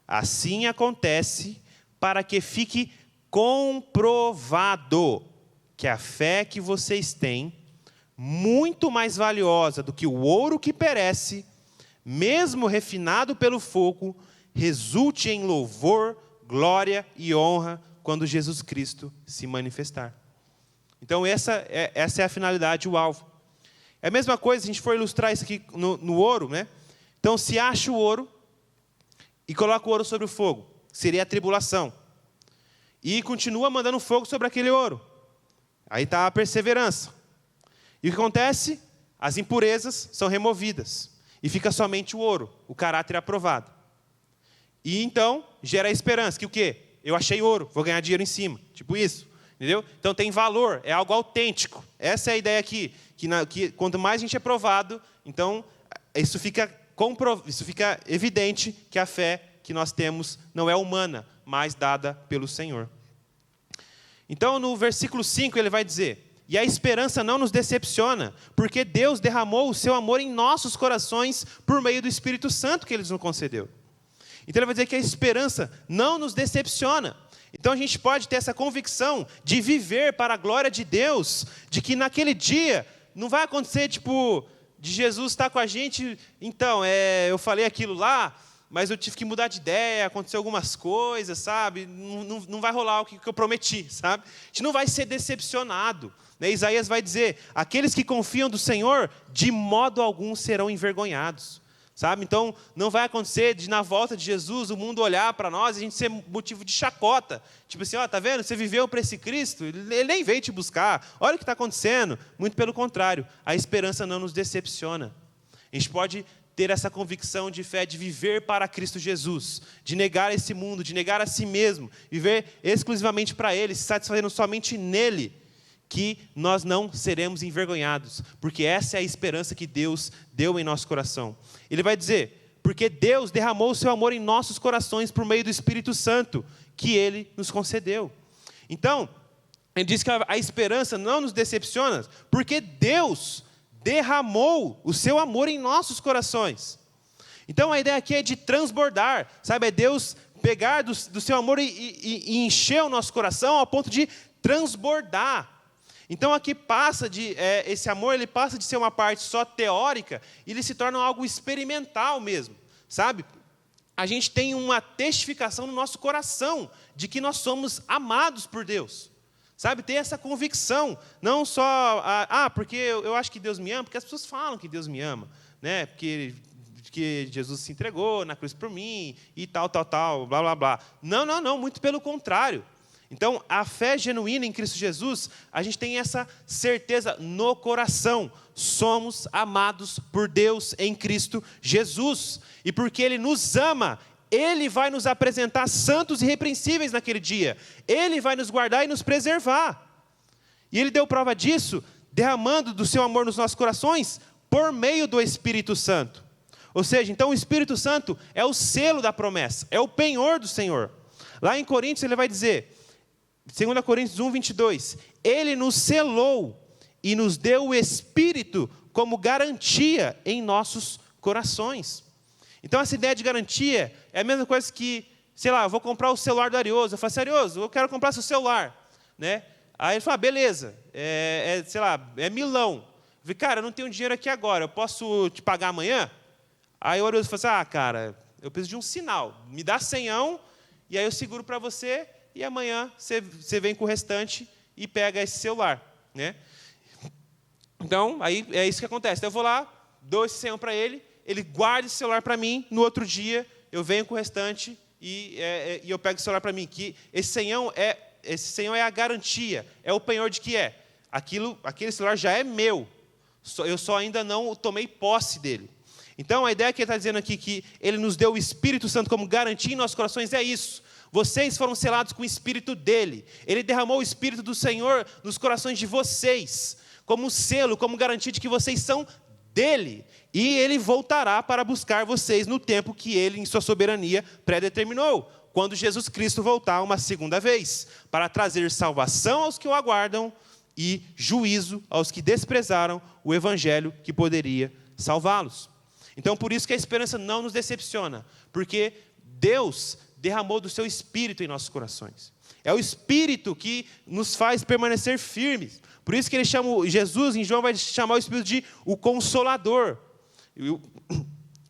Assim acontece para que fique comprovado que a fé que vocês têm, muito mais valiosa do que o ouro que perece, mesmo refinado pelo fogo, resulte em louvor, glória e honra quando Jesus Cristo se manifestar. Então essa é a finalidade, o alvo. É a mesma coisa se a gente for ilustrar isso aqui no ouro, né? Então se acha o ouro e coloca o ouro sobre o fogo, seria a tribulação. E continua mandando fogo sobre aquele ouro. Aí está a perseverança. E o que acontece? As impurezas são removidas. E fica somente o ouro, o caráter aprovado. E então gera a esperança, que o quê? Eu achei ouro, vou ganhar dinheiro em cima. Tipo isso, entendeu? Então tem valor, é algo autêntico. Essa é a ideia aqui, que quanto mais a gente é provado, então isso fica evidente que a fé que nós temos não é humana, mas dada pelo Senhor. Então no versículo 5 ele vai dizer: e a esperança não nos decepciona, porque Deus derramou o seu amor em nossos corações por meio do Espírito Santo que Ele nos concedeu. Então ele vai dizer que a esperança não nos decepciona. Então a gente pode ter essa convicção de viver para a glória de Deus, de que naquele dia não vai acontecer tipo de Jesus estar com a gente. Então, eu falei aquilo lá, mas eu tive que mudar de ideia, aconteceu algumas coisas, sabe? Não vai rolar o que eu prometi, sabe? A gente não vai ser decepcionado. Né? Isaías vai dizer: aqueles que confiam do Senhor, de modo algum serão envergonhados. Sabe? Então, não vai acontecer de, na volta de Jesus, o mundo olhar para nós e a gente ser motivo de chacota. Tipo assim, ó, tá vendo? Você viveu para esse Cristo, ele nem veio te buscar. Olha o que está acontecendo. Muito pelo contrário, a esperança não nos decepciona. A gente pode ter essa convicção de fé, de viver para Cristo Jesus, de negar esse mundo, de negar a si mesmo, viver exclusivamente para Ele, se satisfazendo somente nele, que nós não seremos envergonhados, porque essa é a esperança que Deus deu em nosso coração. Ele vai dizer: porque Deus derramou o seu amor em nossos corações por meio do Espírito Santo, que Ele nos concedeu. Então, ele diz que a esperança não nos decepciona, porque Deus derramou o seu amor em nossos corações. Então a ideia aqui é de transbordar, sabe? É Deus pegar do seu amor e encher o nosso coração ao ponto de transbordar. Então aqui esse amor ele passa de ser uma parte só teórica e ele se torna algo experimental mesmo, sabe? A gente tem uma testificação no nosso coração de que nós somos amados por Deus, sabe? Ter essa convicção, não só, porque eu acho que Deus me ama, porque as pessoas falam que Deus me ama, né? Porque Jesus se entregou na cruz por mim e tal, blá, blá, blá. Não, muito pelo contrário. Então, a fé genuína em Cristo Jesus, a gente tem essa certeza no coração. Somos amados por Deus em Cristo Jesus. E porque Ele nos ama, Ele vai nos apresentar santos e irrepreensíveis naquele dia. Ele vai nos guardar e nos preservar. E Ele deu prova disso, derramando do seu amor nos nossos corações, por meio do Espírito Santo. Ou seja, então o Espírito Santo é o selo da promessa, é o penhor do Senhor. Lá em Coríntios ele vai dizer, 2 Coríntios 1, 22, Ele nos selou e nos deu o Espírito como garantia em nossos corações. Então essa ideia de garantia é a mesma coisa que, sei lá, eu vou comprar o celular do Arioso. Eu falo assim: Arioso, eu quero comprar seu celular, né? Aí ele fala: beleza, sei lá, é milão. Eu falei: cara, eu não tenho dinheiro aqui agora, eu posso te pagar amanhã? Aí o Arioso fala assim: cara, eu preciso de um sinal, me dá 100, e aí eu seguro para você, e amanhã você vem com o restante e pega esse celular, né? Então, aí é isso que acontece. Então, eu vou lá, dou esse 100 para ele, ele guarda esse celular para mim, no outro dia eu venho com o restante e eu pego o celular para mim. Que esse 100 é a garantia, é o penhor de que aquele celular já é meu, eu só ainda não tomei posse dele. Então, a ideia que ele está dizendo aqui, que ele nos deu o Espírito Santo como garantia em nossos corações, é isso. Vocês foram selados com o Espírito dele. Ele derramou o Espírito do Senhor nos corações de vocês, como selo, como garantia de que vocês são dele. E ele voltará para buscar vocês no tempo que ele, em sua soberania, predeterminou, quando Jesus Cristo voltar uma segunda vez, para trazer salvação aos que o aguardam e juízo aos que desprezaram o evangelho que poderia salvá-los. Então, por isso que a esperança não nos decepciona, porque Deus derramou do seu Espírito em nossos corações. É o Espírito que nos faz permanecer firmes. Por isso que ele chama, Jesus em João vai chamar o Espírito de o Consolador.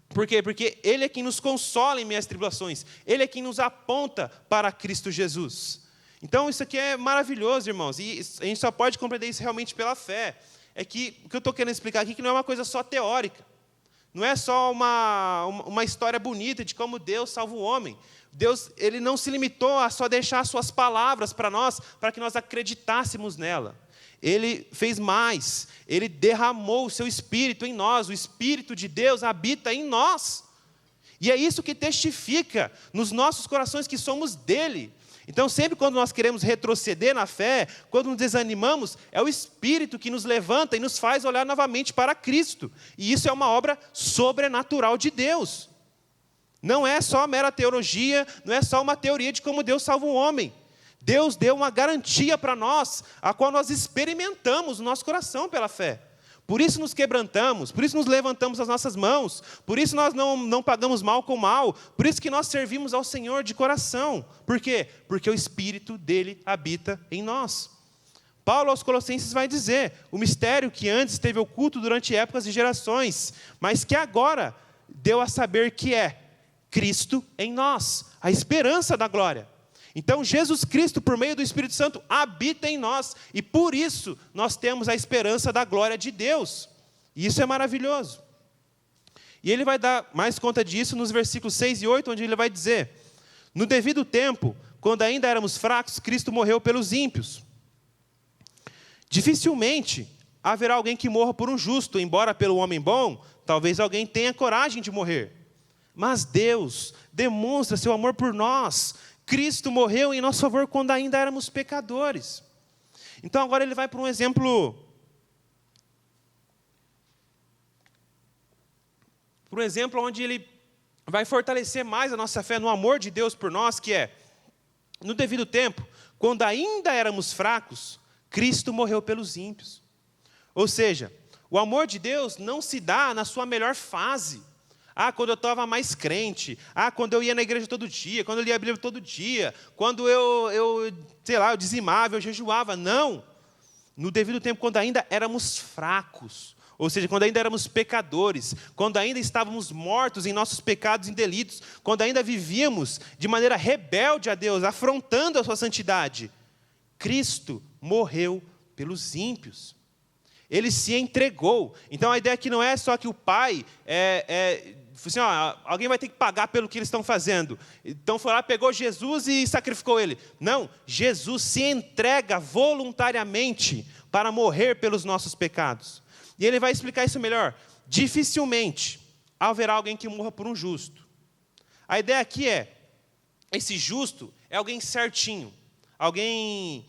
Por quê? Porque Ele é quem nos consola em meias tribulações. Ele é quem nos aponta para Cristo Jesus. Então isso aqui é maravilhoso, irmãos. E a gente só pode compreender isso realmente pela fé. É que o que eu estou querendo explicar aqui é que não é uma coisa só teórica. Não é só uma história bonita de como Deus salva o homem. Deus, Ele não se limitou a só deixar as suas palavras para nós, para que nós acreditássemos nela. Ele fez mais. Ele derramou o seu Espírito em nós. O Espírito de Deus habita em nós. E é isso que testifica nos nossos corações que somos dele. Então, sempre quando nós queremos retroceder na fé, quando nos desanimamos, é o Espírito que nos levanta e nos faz olhar novamente para Cristo. E isso é uma obra sobrenatural de Deus. Não é só mera teologia, não é só uma teoria de como Deus salva o homem. Deus deu uma garantia para nós, a qual nós experimentamos no nosso coração pela fé. Por isso nos quebrantamos, por isso nos levantamos as nossas mãos, por isso nós não pagamos mal com mal, por isso que nós servimos ao Senhor de coração. Por quê? Porque o Espírito dele habita em nós. Paulo aos Colossenses vai dizer, o mistério que antes esteve oculto durante épocas e gerações, mas que agora deu a saber que é Cristo em nós, a esperança da glória. Então, Jesus Cristo, por meio do Espírito Santo, habita em nós. E por isso, nós temos a esperança da glória de Deus. E isso é maravilhoso. E ele vai dar mais conta disso nos versículos 6 e 8, onde ele vai dizer, no devido tempo, quando ainda éramos fracos, Cristo morreu pelos ímpios. Dificilmente haverá alguém que morra por um justo, embora pelo homem bom, talvez alguém tenha coragem de morrer. Mas Deus demonstra seu amor por nós. Cristo morreu em nosso favor quando ainda éramos pecadores. Então agora ele vai para um exemplo. Para um exemplo onde ele vai fortalecer mais a nossa fé no amor de Deus por nós, que é, no devido tempo, quando ainda éramos fracos, Cristo morreu pelos ímpios. Ou seja, o amor de Deus não se dá na sua melhor fase. Quando eu estava mais crente. Quando eu ia na igreja todo dia. Quando eu lia a Bíblia todo dia. Quando eu dizimava, eu jejuava. Não. No devido tempo, quando ainda éramos fracos. Ou seja, quando ainda éramos pecadores. Quando ainda estávamos mortos em nossos pecados e delitos. Quando ainda vivíamos de maneira rebelde a Deus, afrontando a sua santidade. Cristo morreu pelos ímpios. Ele se entregou. Então a ideia aqui não é só que o Pai assim, alguém vai ter que pagar pelo que eles estão fazendo. Então foi lá, pegou Jesus e sacrificou ele. Não, Jesus se entrega voluntariamente para morrer pelos nossos pecados. E ele vai explicar isso melhor. Dificilmente haverá alguém que morra por um justo. A ideia aqui é, esse justo é alguém certinho, alguém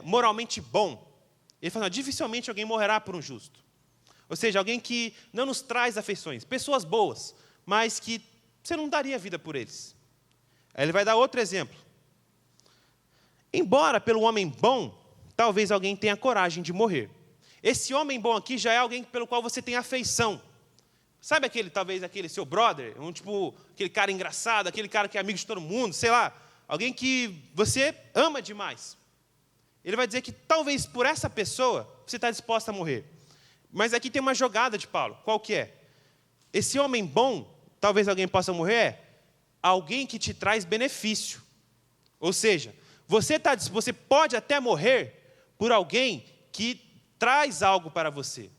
moralmente bom. Ele fala, dificilmente alguém morrerá por um justo. Ou seja, alguém que não nos traz afeições. Pessoas boas, mas que você não daria vida por eles. Aí ele vai dar outro exemplo. Embora pelo homem bom, talvez alguém tenha coragem de morrer. Esse homem bom aqui já é alguém pelo qual você tem afeição. Sabe talvez aquele seu brother? Aquele cara engraçado, aquele cara que é amigo de todo mundo, sei lá. Alguém que você ama demais. Ele vai dizer que talvez por essa pessoa você está disposto a morrer. Mas aqui tem uma jogada de Paulo. Qual que é? Esse homem bom, talvez alguém possa morrer, alguém que te traz benefício. Ou seja, você pode até morrer por alguém que traz algo para você.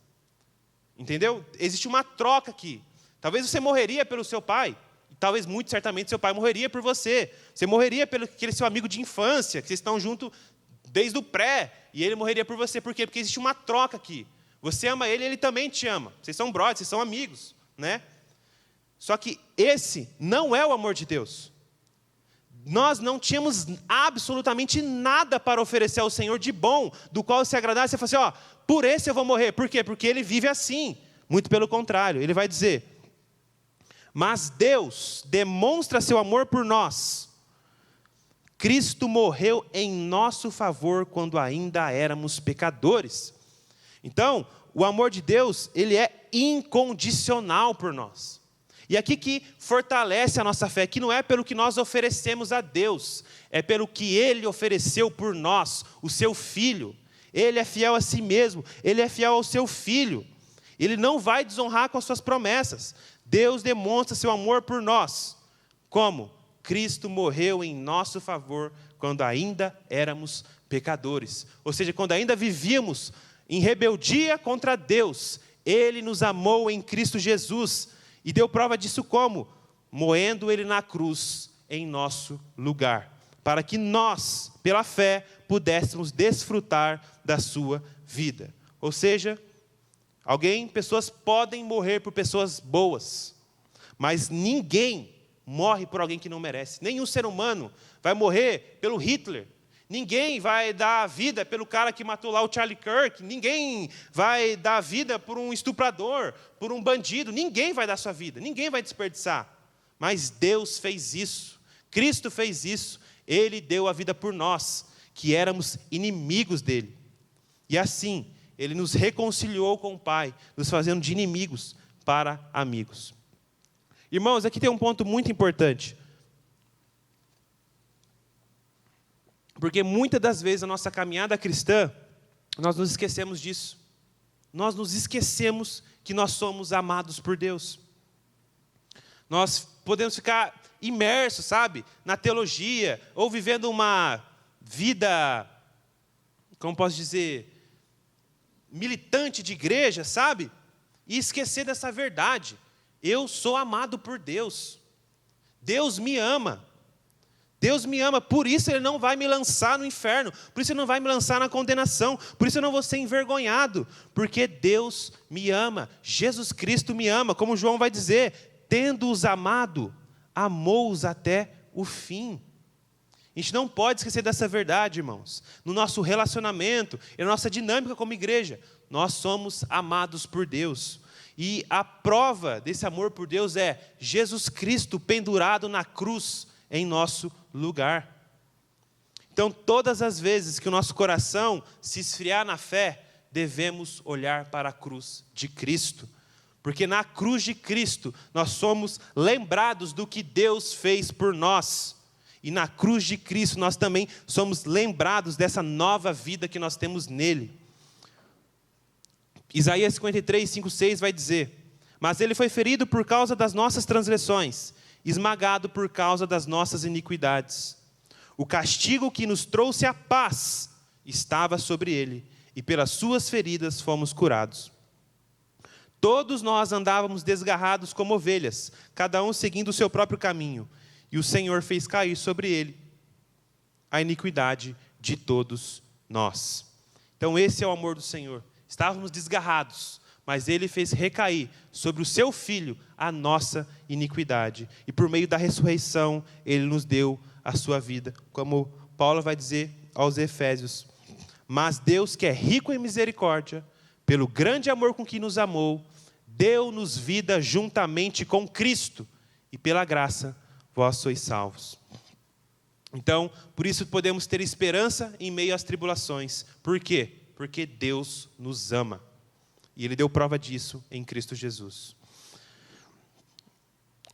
Entendeu? Existe uma troca aqui. Talvez você morreria pelo seu pai. Talvez, muito certamente, seu pai morreria por você. Você morreria pelo aquele seu amigo de infância, que vocês estão juntos desde o pré, e ele morreria por você. Por quê? Porque existe uma troca aqui. Você ama ele, ele também te ama. Vocês são brothers, vocês são amigos, né? Só que esse não é o amor de Deus. Nós não tínhamos absolutamente nada para oferecer ao Senhor de bom, do qual se agradasse. Você fala assim, por esse eu vou morrer. Por quê? Porque ele vive assim. Muito pelo contrário, ele vai dizer, mas Deus demonstra seu amor por nós. Cristo morreu em nosso favor quando ainda éramos pecadores. Então, o amor de Deus, ele é incondicional por nós. E aqui que fortalece a nossa fé, que não é pelo que nós oferecemos a Deus, é pelo que Ele ofereceu por nós, o seu Filho. Ele é fiel a si mesmo, Ele é fiel ao seu Filho. Ele não vai desonrar com as suas promessas. Deus demonstra seu amor por nós. Como? Cristo morreu em nosso favor quando ainda éramos pecadores. Ou seja, quando ainda vivíamos em rebeldia contra Deus, Ele nos amou em Cristo Jesus. E deu prova disso como? Moendo Ele na cruz em nosso lugar. Para que nós, pela fé, pudéssemos desfrutar da sua vida. Ou seja, pessoas podem morrer por pessoas boas, mas ninguém morre por alguém que não merece. Nenhum ser humano vai morrer pelo Hitler. Ninguém vai dar a vida pelo cara que matou lá o Charlie Kirk. Ninguém vai dar a vida por um estuprador, por um bandido. Ninguém vai dar sua vida, ninguém vai desperdiçar. Mas Deus fez isso, Cristo fez isso. Ele deu a vida por nós, que éramos inimigos dele. E assim, Ele nos reconciliou com o Pai, nos fazendo de inimigos para amigos. Irmãos, aqui tem um ponto muito importante. Porque muitas das vezes na nossa caminhada cristã, nós nos esquecemos disso. Nós nos esquecemos que nós somos amados por Deus. Nós podemos ficar imersos, sabe, na teologia, ou vivendo uma vida, como posso dizer, militante de igreja, sabe? E esquecer dessa verdade. Eu sou amado por Deus. Deus me ama. Deus me ama, por isso Ele não vai me lançar no inferno, por isso Ele não vai me lançar na condenação, por isso eu não vou ser envergonhado, porque Deus me ama, Jesus Cristo me ama, como João vai dizer, tendo-os amado, amou-os até o fim. A gente não pode esquecer dessa verdade, irmãos. No nosso relacionamento, e na nossa dinâmica como igreja, nós somos amados por Deus. E a prova desse amor por Deus é Jesus Cristo pendurado na cruz em nosso lugar. Então, todas as vezes que o nosso coração se esfriar na fé, devemos olhar para a cruz de Cristo. Porque na cruz de Cristo, nós somos lembrados do que Deus fez por nós. E na cruz de Cristo, nós também somos lembrados dessa nova vida que nós temos nele. Isaías 53, 5, 6 vai dizer: mas ele foi ferido por causa das nossas transgressões, esmagado por causa das nossas iniquidades. O castigo que nos trouxe a paz estava sobre ele, e pelas suas feridas fomos curados. Todos nós andávamos desgarrados como ovelhas, cada um seguindo o seu próprio caminho, e o Senhor fez cair sobre ele a iniquidade de todos nós. Então esse é o amor do Senhor. Estávamos desgarrados, mas Ele fez recair sobre o Seu Filho a nossa iniquidade. E por meio da ressurreição, Ele nos deu a sua vida. Como Paulo vai dizer aos Efésios: mas Deus, que é rico em misericórdia, pelo grande amor com que nos amou, deu-nos vida juntamente com Cristo, e pela graça vós sois salvos. Então, por isso podemos ter esperança em meio às tribulações. Por quê? Porque Deus nos ama. E Ele deu prova disso em Cristo Jesus.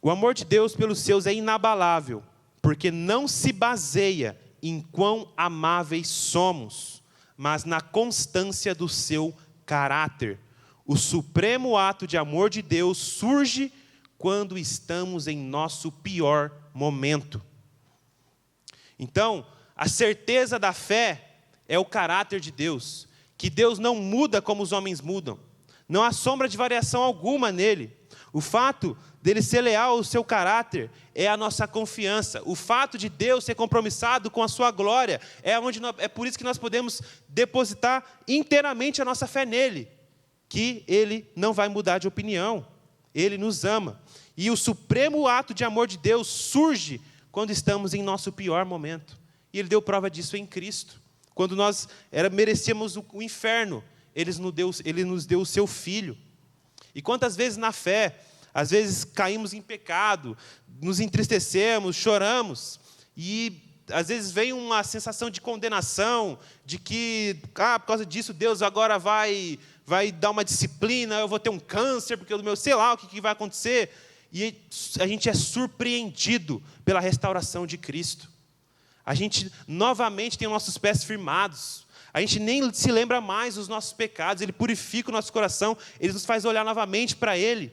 O amor de Deus pelos seus é inabalável, porque não se baseia em quão amáveis somos, mas na constância do seu caráter. O supremo ato de amor de Deus surge quando estamos em nosso pior momento. Então, a certeza da fé é o caráter de Deus, que Deus não muda como os homens mudam. Não há sombra de variação alguma nele. O fato dele ser leal ao seu caráter é a nossa confiança. O fato de Deus ser compromissado com a sua glória é por isso que nós podemos depositar inteiramente a nossa fé nele, que Ele não vai mudar de opinião. Ele nos ama. E o supremo ato de amor de Deus surge quando estamos em nosso pior momento. E Ele deu prova disso em Cristo. Quando nós merecíamos o inferno, Ele nos deu o seu Filho. E quantas vezes na fé, às vezes caímos em pecado, nos entristecemos, choramos, e às vezes vem uma sensação de condenação, de que, por causa disso, Deus agora vai dar uma disciplina, eu vou ter um câncer, porque o meu, sei lá o que vai acontecer. e a gente é surpreendido pela restauração de Cristo. A gente novamente tem os nossos pés firmados. A gente nem se lembra mais dos nossos pecados. Ele purifica o nosso coração. Ele nos faz olhar novamente para Ele.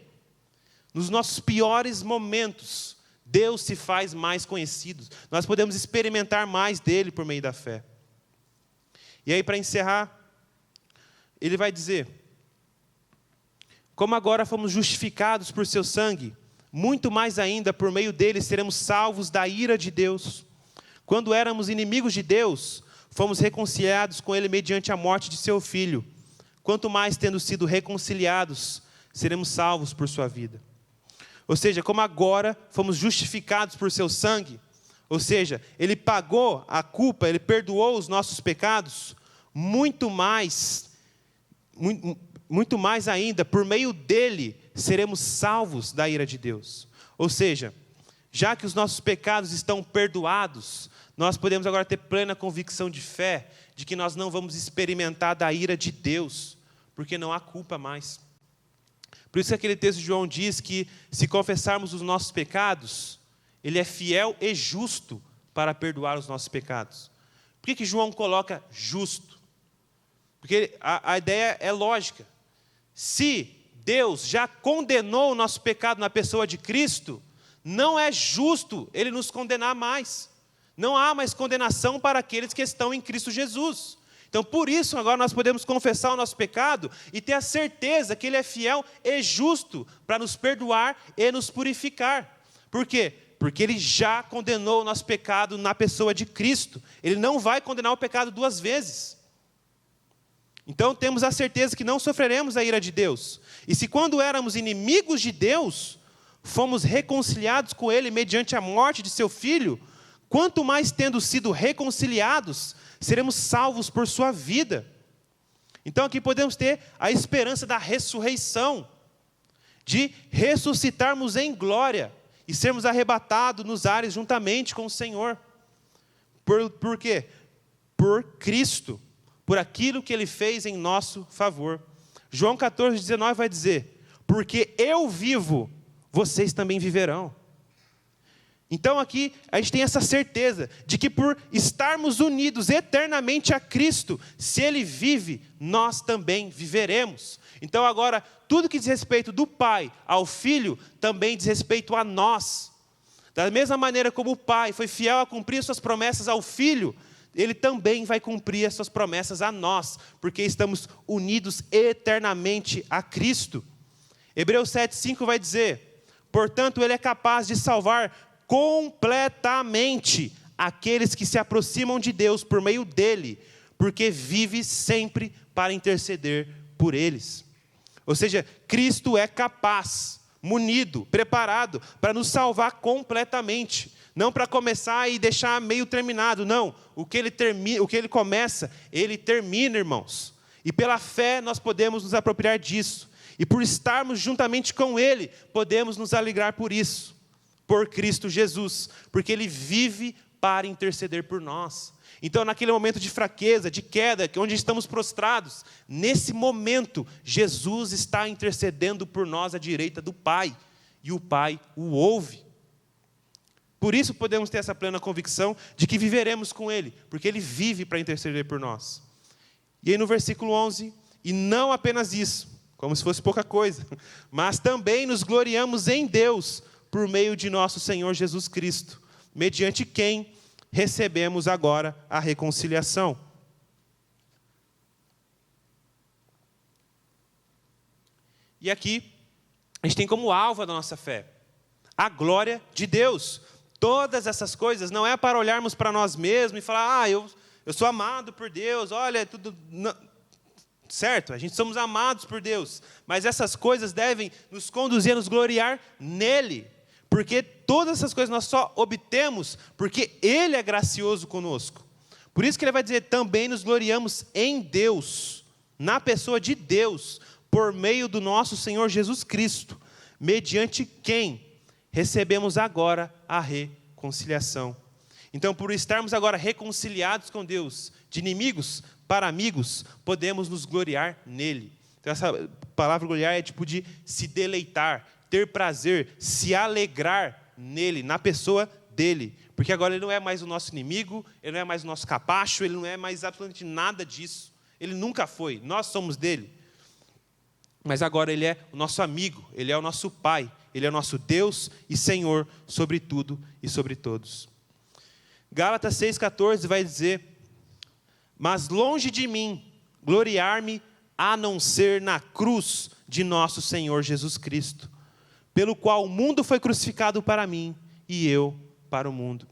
Nos nossos piores momentos, Deus se faz mais conhecido. Nós podemos experimentar mais dEle por meio da fé. E aí, para encerrar, ele vai dizer: como agora fomos justificados por seu sangue, muito mais ainda por meio dele seremos salvos da ira de Deus. Quando éramos inimigos de Deus, fomos reconciliados com ele mediante a morte de seu Filho. Quanto mais, tendo sido reconciliados, seremos salvos por sua vida. Ou seja, como agora fomos justificados por seu sangue, ou seja, ele pagou a culpa, ele perdoou os nossos pecados, muito mais ainda, por meio dele, seremos salvos da ira de Deus. Ou seja, já que os nossos pecados estão perdoados, nós podemos agora ter plena convicção de fé, de que nós não vamos experimentar da ira de Deus, porque não há culpa mais. Por isso que aquele texto de João diz que, se confessarmos os nossos pecados, ele é fiel e justo para perdoar os nossos pecados. Por que João coloca justo? Porque a ideia é lógica. Se Deus já condenou o nosso pecado na pessoa de Cristo, não é justo Ele nos condenar mais. Não há mais condenação para aqueles que estão em Cristo Jesus. Então, por isso, agora nós podemos confessar o nosso pecado e ter a certeza que Ele é fiel e justo para nos perdoar e nos purificar. Por quê? Porque Ele já condenou o nosso pecado na pessoa de Cristo. Ele não vai condenar o pecado duas vezes. Então, temos a certeza que não sofreremos a ira de Deus. E se quando éramos inimigos de Deus, fomos reconciliados com Ele mediante a morte de seu Filho, quanto mais, tendo sido reconciliados, seremos salvos por sua vida. Então aqui podemos ter a esperança da ressurreição, de ressuscitarmos em glória e sermos arrebatados nos ares juntamente com o Senhor. Por quê? Por Cristo, por aquilo que Ele fez em nosso favor. João 14:19 vai dizer: porque eu vivo, vocês também viverão. Então aqui a gente tem essa certeza de que, por estarmos unidos eternamente a Cristo, se Ele vive, nós também viveremos. Então agora, tudo que diz respeito do Pai ao Filho, também diz respeito a nós. Da mesma maneira como o Pai foi fiel a cumprir suas promessas ao Filho, Ele também vai cumprir as suas promessas a nós, porque estamos unidos eternamente a Cristo. Hebreus 7:5 vai dizer: portanto, Ele é capaz de salvar completamente aqueles que se aproximam de Deus por meio dele, porque vive sempre para interceder por eles. Ou seja, Cristo é capaz, munido, preparado para nos salvar completamente. Não para começar e deixar meio terminado, não. O que ele começa, ele termina, irmãos. E pela fé nós podemos nos apropriar disso. E por estarmos juntamente com Ele, podemos nos alegrar por isso. Por Cristo Jesus, porque Ele vive para interceder por nós. Então, naquele momento de fraqueza, de queda, onde estamos prostrados, nesse momento, Jesus está intercedendo por nós à direita do Pai, e o Pai o ouve. Por isso podemos ter essa plena convicção de que viveremos com Ele, porque Ele vive para interceder por nós. E aí no versículo 11, e não apenas isso, como se fosse pouca coisa, mas também nos gloriamos em Deus, por meio de nosso Senhor Jesus Cristo, mediante quem recebemos agora a reconciliação. E aqui, a gente tem como alvo da nossa fé a glória de Deus. Todas essas coisas não é para olharmos para nós mesmos e falar: eu sou amado por Deus, olha, tudo... Não. Certo, a gente somos amados por Deus, mas essas coisas devem nos conduzir a nos gloriar nele. Porque todas essas coisas nós só obtemos porque Ele é gracioso conosco. Por isso que Ele vai dizer: também nos gloriamos em Deus, na pessoa de Deus, por meio do nosso Senhor Jesus Cristo, mediante quem recebemos agora a reconciliação. Então, por estarmos agora reconciliados com Deus, de inimigos para amigos, podemos nos gloriar nele. Então, essa palavra gloriar é tipo de se deleitar, ter prazer, se alegrar nele, na pessoa dele. Porque agora ele não é mais o nosso inimigo, ele não é mais o nosso capacho, ele não é mais absolutamente nada disso. Ele nunca foi, nós somos dele. Mas agora ele é o nosso amigo, ele é o nosso Pai, ele é o nosso Deus e Senhor sobre tudo e sobre todos. Gálatas 6,14 vai dizer: mas longe de mim gloriar-me a não ser na cruz de nosso Senhor Jesus Cristo, pelo qual o mundo foi crucificado para mim e eu para o mundo.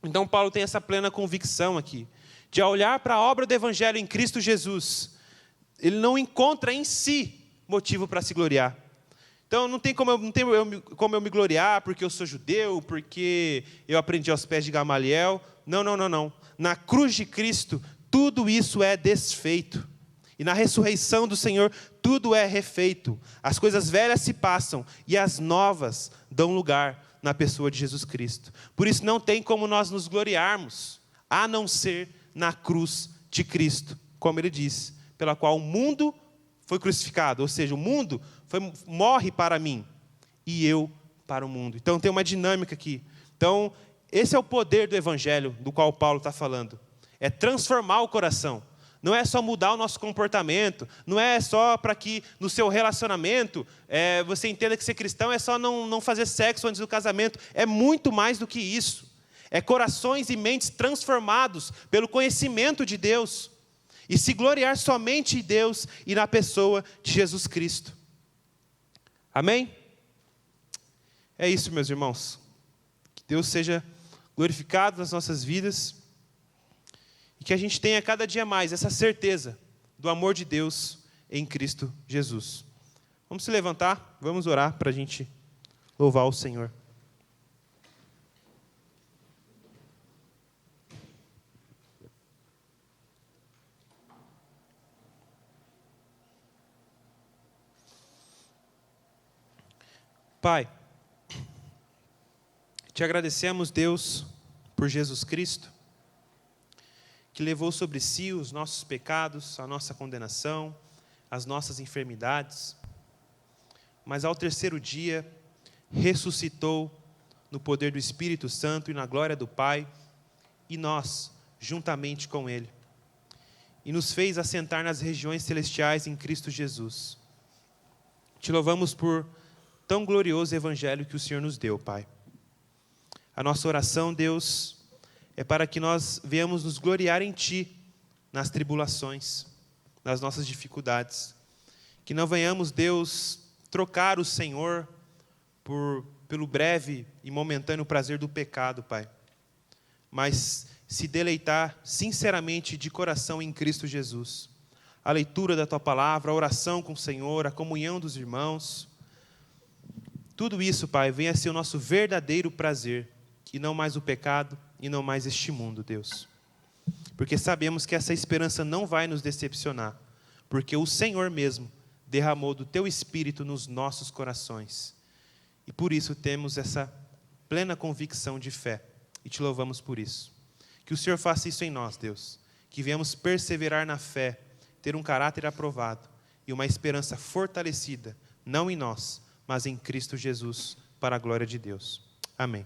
Então Paulo tem essa plena convicção aqui, de olhar para a obra do Evangelho em Cristo Jesus, ele não encontra em si motivo para se gloriar. Então não tem como eu me gloriar porque eu sou judeu, porque eu aprendi aos pés de Gamaliel. Não. Na cruz de Cristo, tudo isso é desfeito. E na ressurreição do Senhor, tudo é refeito. As coisas velhas se passam e as novas dão lugar na pessoa de Jesus Cristo. Por isso não tem como nós nos gloriarmos, a não ser na cruz de Cristo, como ele diz, pela qual o mundo foi crucificado, ou seja, o mundo morre para mim e eu para o mundo. Então tem uma dinâmica aqui. Então esse é o poder do Evangelho do qual Paulo está falando. É transformar o coração. Não é só mudar o nosso comportamento, não é só para que no seu relacionamento você entenda que ser cristão é só não fazer sexo antes do casamento. É muito mais do que isso. É corações e mentes transformados pelo conhecimento de Deus e se gloriar somente em Deus e na pessoa de Jesus Cristo. Amém? É isso, meus irmãos. Que Deus seja glorificado nas nossas vidas e que a gente tenha cada dia mais essa certeza do amor de Deus em Cristo Jesus. Vamos se levantar, vamos orar para a gente louvar o Senhor. Pai, te agradecemos, Deus, por Jesus Cristo, que levou sobre si os nossos pecados, a nossa condenação, as nossas enfermidades, mas ao terceiro dia ressuscitou no poder do Espírito Santo e na glória do Pai, e nós, juntamente com Ele, e nos fez assentar nas regiões celestiais em Cristo Jesus. Te louvamos por tão glorioso evangelho que o Senhor nos deu, Pai. A nossa oração, Deus, é para que nós venhamos nos gloriar em Ti, nas tribulações, nas nossas dificuldades. Que não venhamos, Deus, trocar o Senhor pelo breve e momentâneo prazer do pecado, Pai. Mas se deleitar sinceramente de coração em Cristo Jesus. A leitura da Tua palavra, a oração com o Senhor, a comunhão dos irmãos. Tudo isso, Pai, venha a ser o nosso verdadeiro prazer, e não mais o pecado, e não mais este mundo, Deus. Porque sabemos que essa esperança não vai nos decepcionar, porque o Senhor mesmo derramou do Teu Espírito nos nossos corações. E por isso temos essa plena convicção de fé, e Te louvamos por isso. Que o Senhor faça isso em nós, Deus, que venhamos perseverar na fé, ter um caráter aprovado, e uma esperança fortalecida, não em nós, mas em Cristo Jesus, para a glória de Deus. Amém.